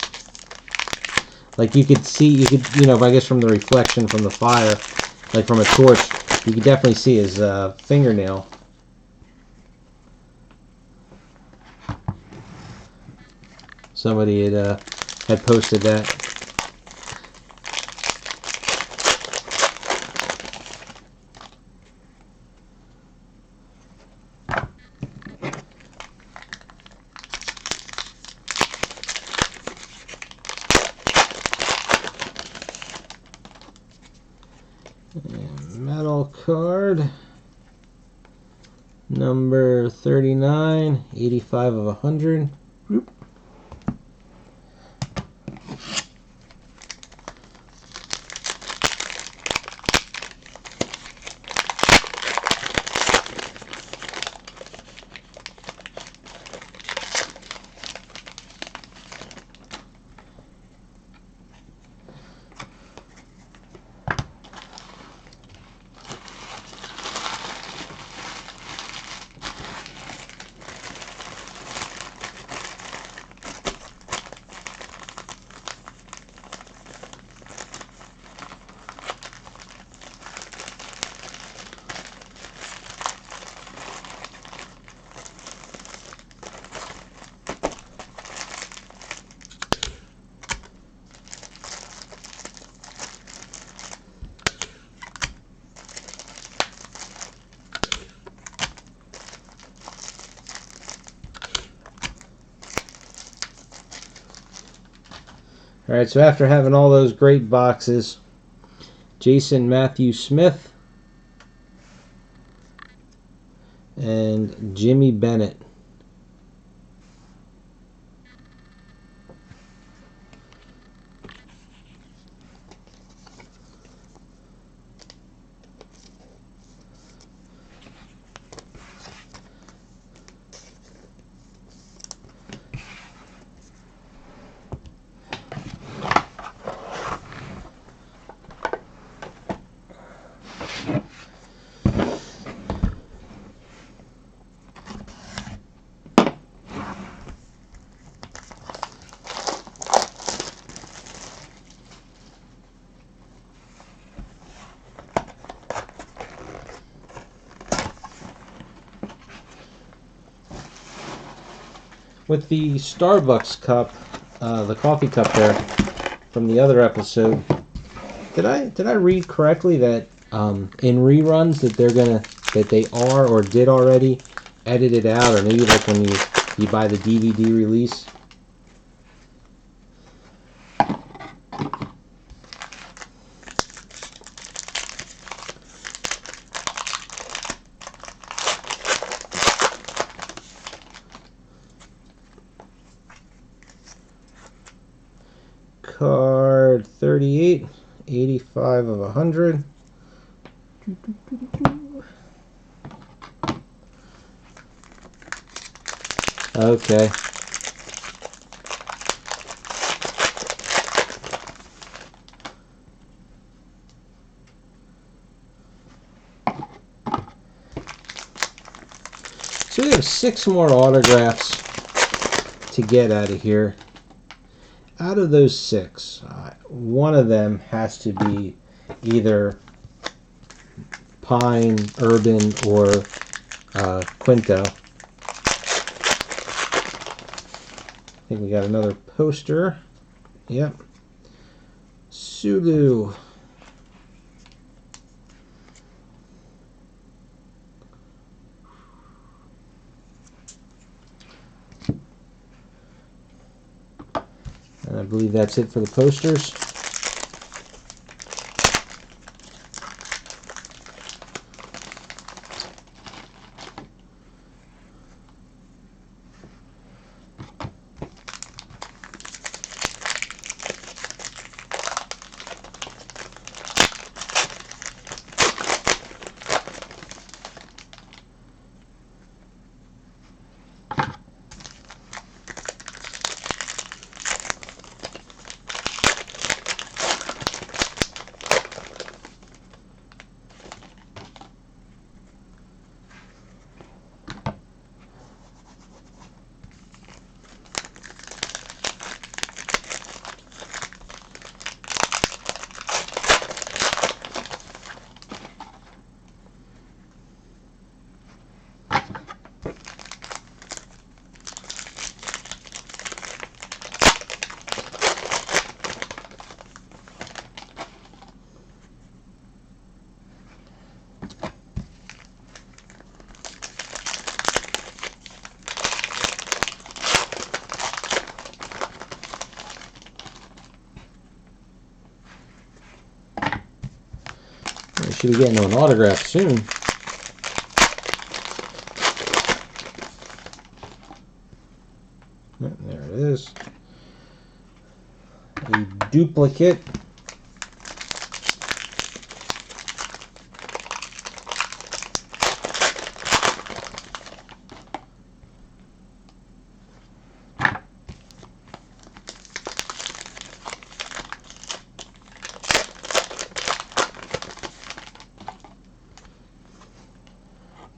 Like you could see, I guess from the reflection from the fire, like from a torch, you could definitely see his fingernail. Somebody had posted that. Metal card number 39, 85 of 100. Oop. Alright, so after having all those great boxes, Jason Matthew Smith and Jimmy Bennett. With the Starbucks cup, the coffee cup there from the other episode, did I read correctly that in reruns that they are or did already edit it out, or maybe like when you buy the DVD release? Card 38, 85 of 100. Okay. So we have 6 more autographs to get out of here. out of those 6, one of them has to be either Pine, Urban, or Quinto. I think we got another poster. Yep. Sulu. And I believe that's it for the posters. We should be getting an autograph soon. There it is. A duplicate.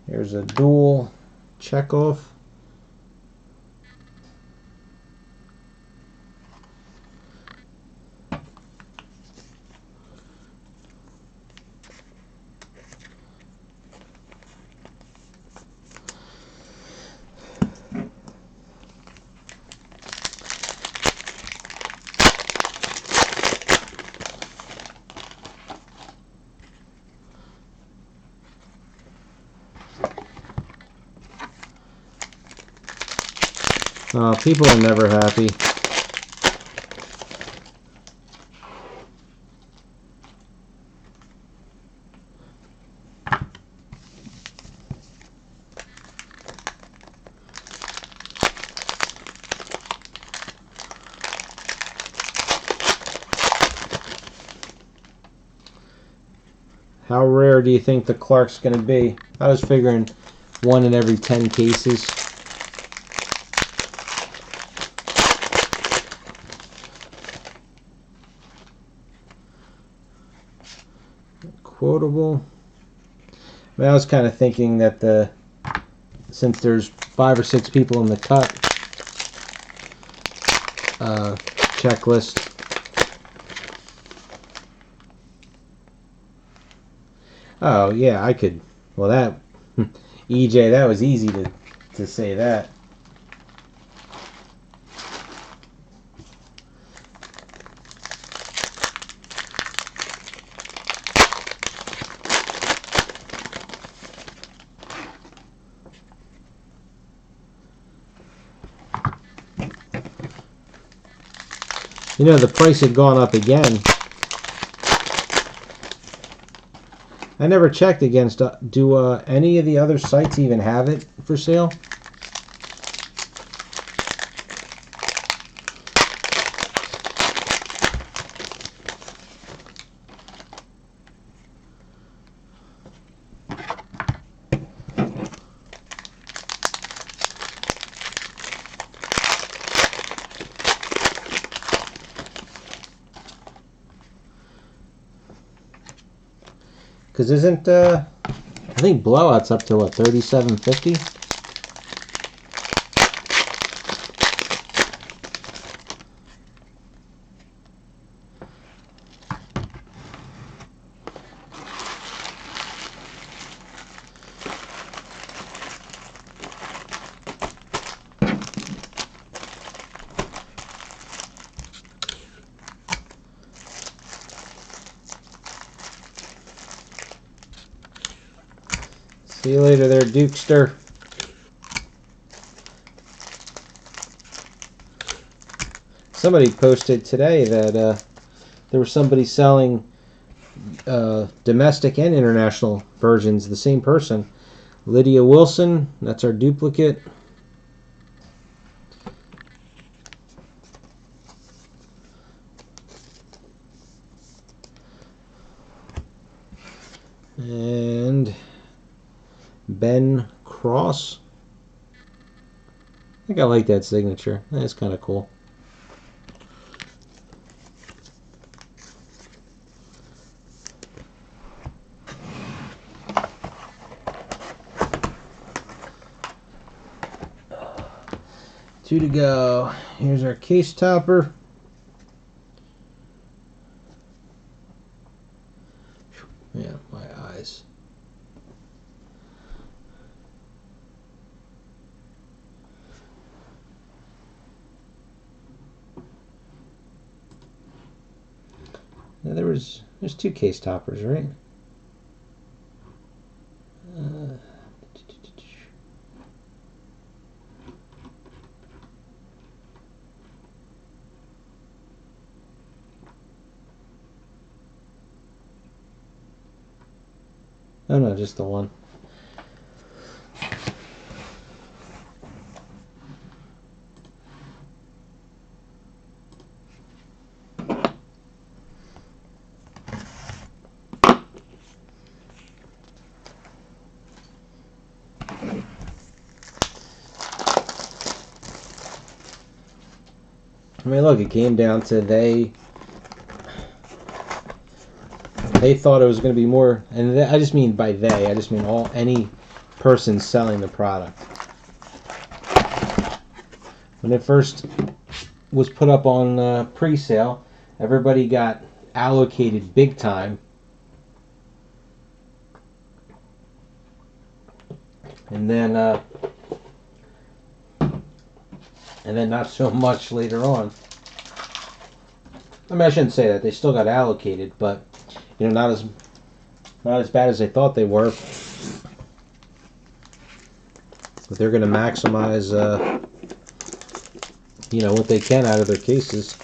Here's a dual checkoff. People are never happy. How rare do you think the Clark's going to be? I was figuring 1 in every 10 cases. Quotable. I mean, I was kind of thinking that since there's 5 or 6 people in the cut checklist. Oh yeah, I could. Well, that EJ, that was easy to say that. You know, the price had gone up again. I never checked against, do any of the other sites even have it for sale? Because isn't, I think Blowout's up to what, $37.50? See you later there, Dukester. Somebody posted today that there was somebody selling domestic and international versions. The same person. Lydia Wilson, that's our duplicate. And Ben Cross. I think I like that signature. That's kind of cool. Two to go. Here's our case topper. Yeah, my eyes. Now there's two case toppers, right? Oh no, just the one. I mean, look, it came down to they thought it was going to be more, and I just mean by they, I just mean any person selling the product. When it first was put up on pre-sale, everybody got allocated big time, and then not so much later on. I mean, I shouldn't say that. They still got allocated, but not as bad as they thought they were. But they're going to maximize, what they can out of their cases.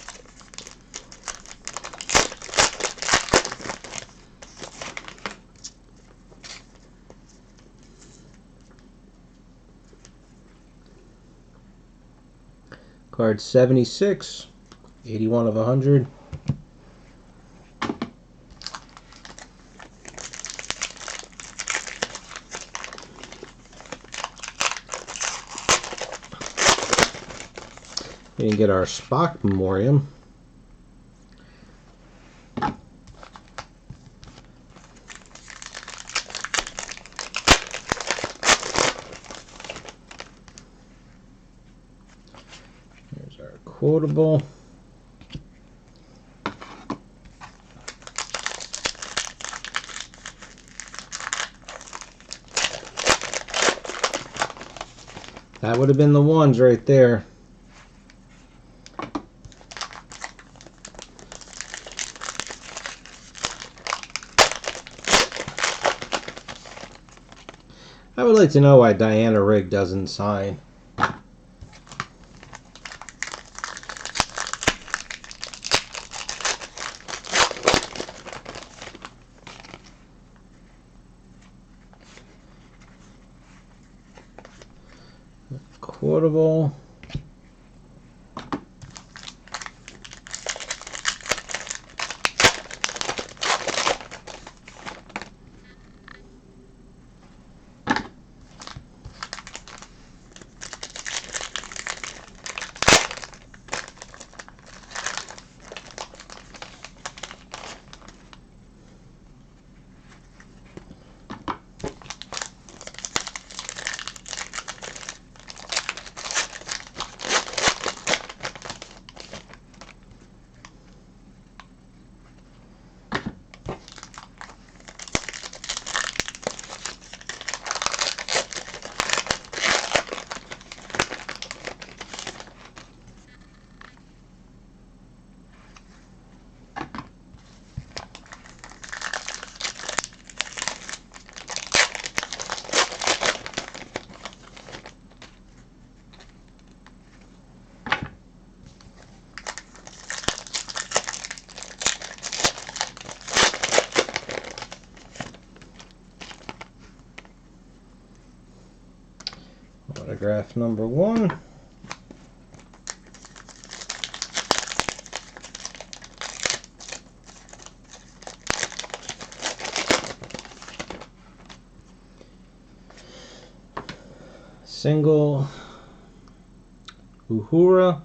Card 76, 81 of 100. We can get our Spock Memoriam. Here's our quotable. That would have been the ones right there. I would like to know why Diana Rigg doesn't sign. Quotable. Autograph number 1. Single Uhura.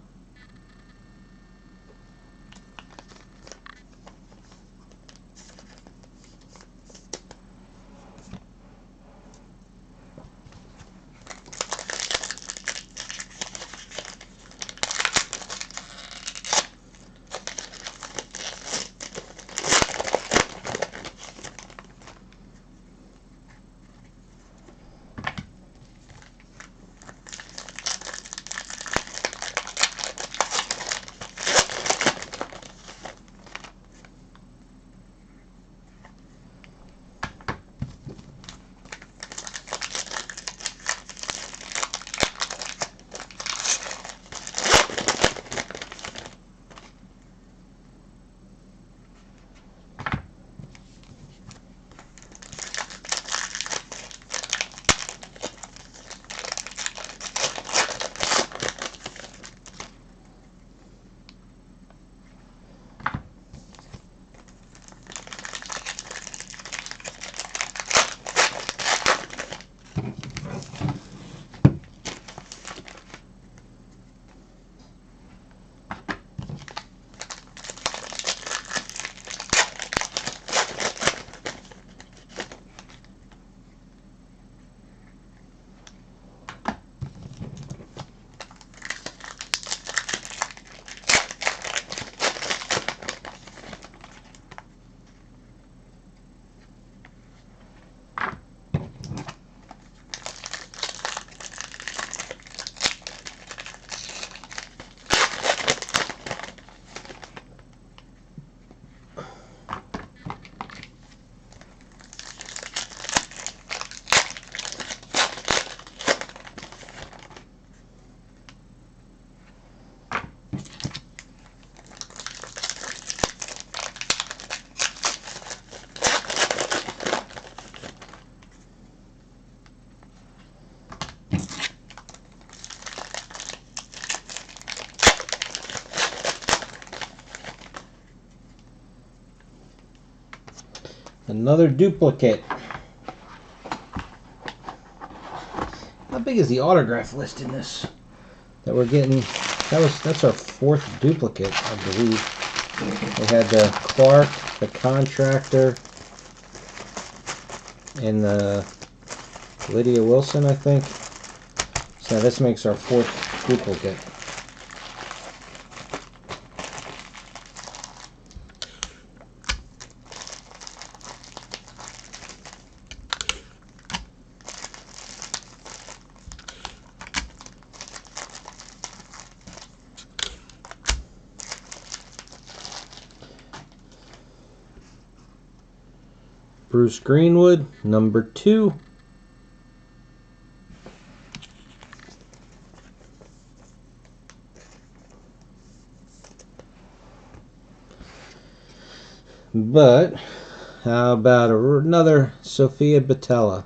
Another duplicate. How big is the autograph list in this that we're getting? That's our 4th duplicate, I believe. We had the Clark, the Contractor, and the Lydia Wilson, I think. So this makes our 4th duplicate. Bruce Greenwood, number 2. But how about another Sophia Boutella?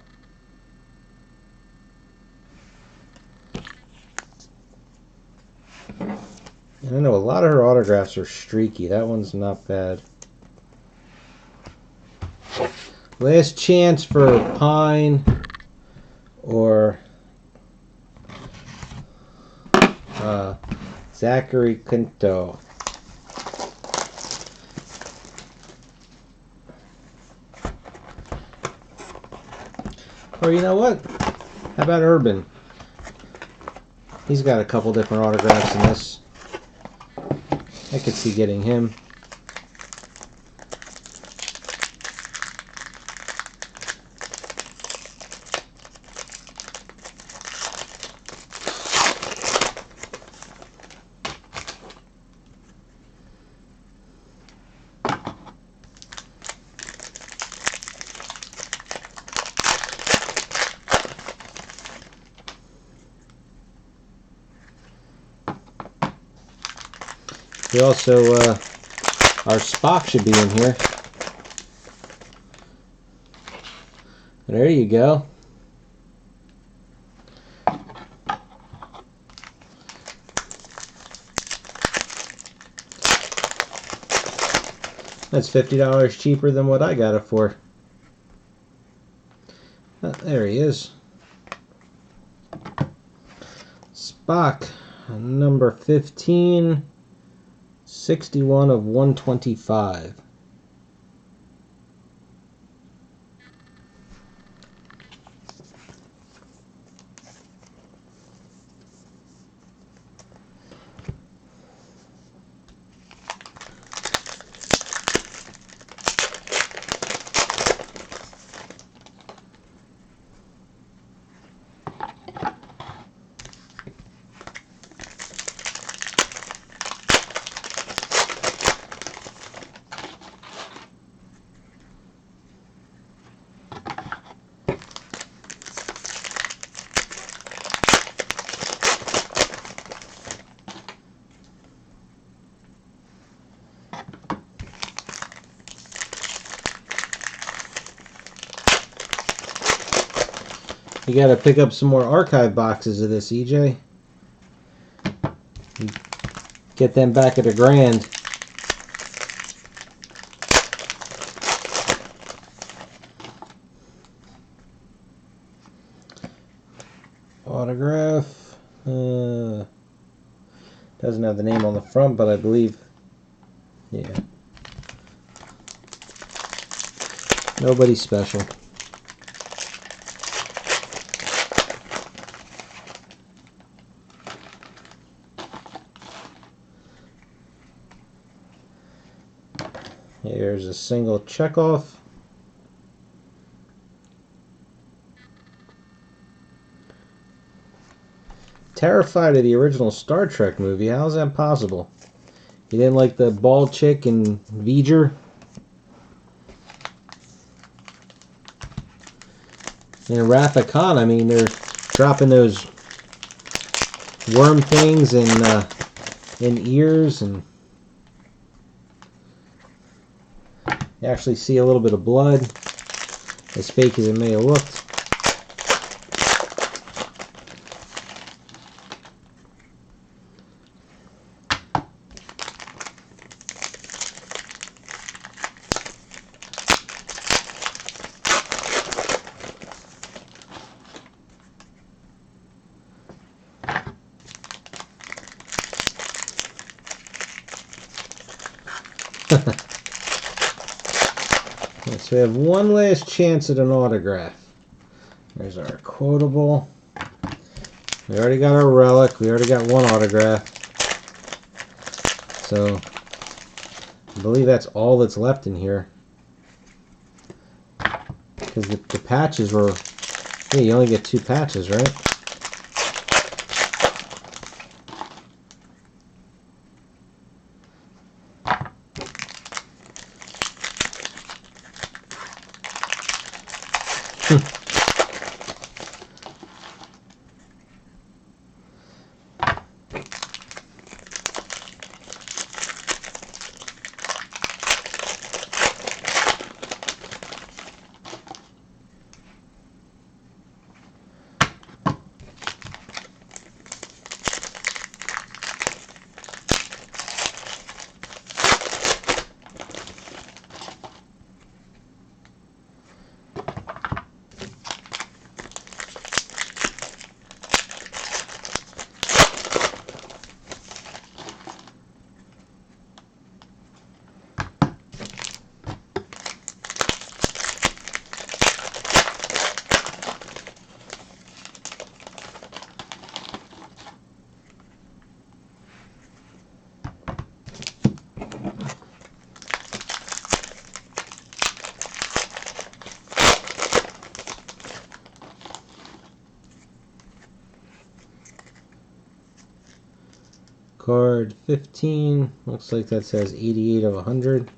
And I know a lot of her autographs are streaky. That one's not bad. Last chance for Pine or Zachary Quinto. Or you know what? How about Urban? He's got a couple different autographs in this. I could see getting him. We also, our Spock should be in here. There you go. That's $50 cheaper than what I got it for. Oh, there he is. Spock, number 15, 61 of 125. You gotta pick up some more archive boxes of this, EJ. Get them back at $1,000. Autograph. Doesn't have the name on the front, but I believe, yeah. Nobody special. Here's a single checkoff. Terrified of the original Star Trek movie. How is that possible? You didn't like the bald chick in V'ger? And Wrath of Khan, I mean, they're dropping those worm things in ears, and you actually see a little bit of blood, as fake as it may have looked. So we have one last chance at an autograph. There's our quotable. We already got our relic. We already got one autograph. So I believe that's all that's left in here. Because the patches were... Yeah, you only get 2 patches, right? Card 15. Looks like that says 88 of 100.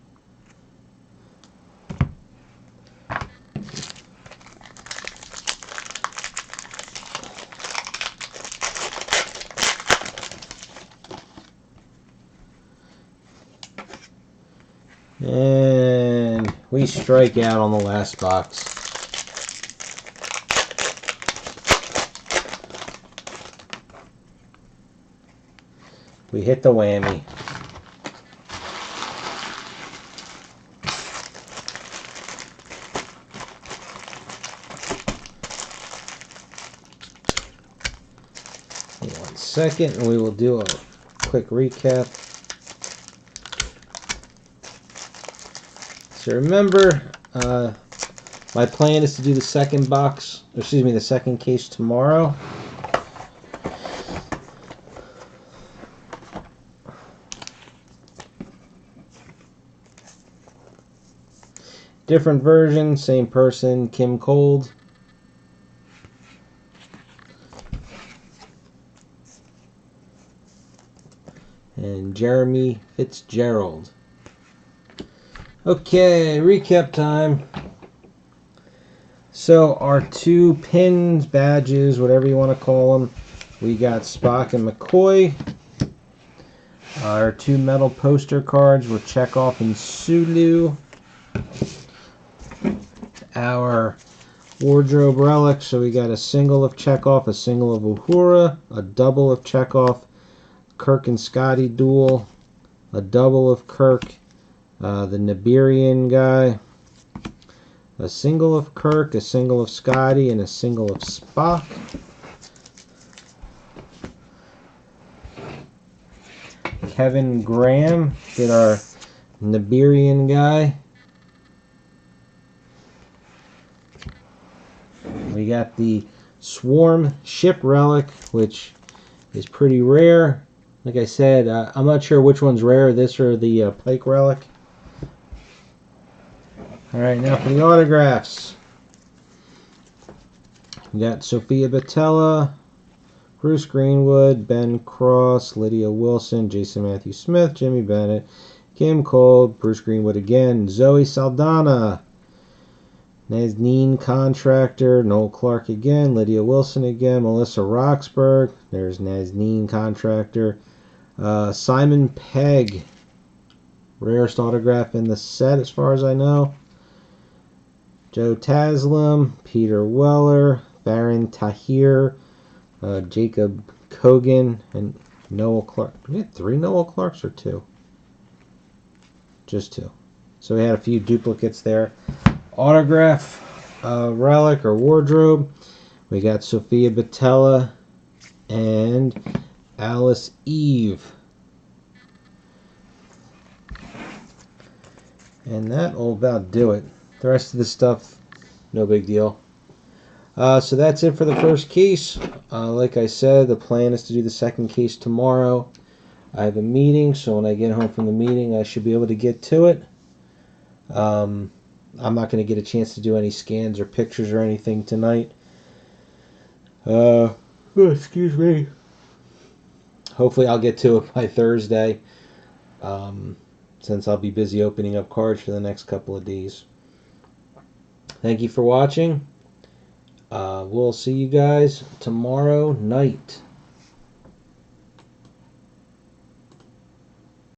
And we strike out on the last box. We hit the whammy. second and we will do a quick recap. So remember, my plan is to do the second box, excuse me, the second case tomorrow. Different version, same person, Kim Cold. And Jeremy Fitzgerald. Okay, recap time. So our two pins, badges, whatever you want to call them, we got Spock and McCoy. Our two metal poster cards were Chekhov and Sulu. Our wardrobe relic, so we got a single of Chekhov, a single of Uhura, a double of Chekhov, Kirk and Scotty duel, a double of Kirk, the Nibirian guy, a single of Kirk, a single of Scotty, and a single of Spock. Kevin Graham did our Nibirian guy. We got the Swarm ship relic, which is pretty rare. Like I said, I'm not sure which one's rare, this or the Pike relic. Alright, now for the autographs. We got Sophia Boutella, Bruce Greenwood, Ben Cross, Lydia Wilson, Jason Matthew Smith, Jimmy Bennett, Kim Cole, Bruce Greenwood again, Zoe Saldana, Nazneen Contractor, Noel Clark again, Lydia Wilson again, Melissa Roxburgh, there's Nazneen Contractor, Simon Pegg, rarest autograph in the set as far as I know, Joe Taslim, Peter Weller, Baron Tahir, Jacob Kogan, and Noel Clark. Did we have 3 Noel Clarks or 2? Just 2. So we had a few duplicates there. Autograph, relic or wardrobe. We got Sophia Boutella and Alice Eve. And that will about do it. The rest of the stuff, no big deal. So that's it for the first case. Like I said, the plan is to do the second case tomorrow. I have a meeting, so when I get home from the meeting, I should be able to get to it. I'm not going to get a chance to do any scans or pictures or anything tonight. Excuse me. Hopefully I'll get to it by Thursday, since I'll be busy opening up cards for the next couple of days. Thank you for watching. We'll see you guys tomorrow night.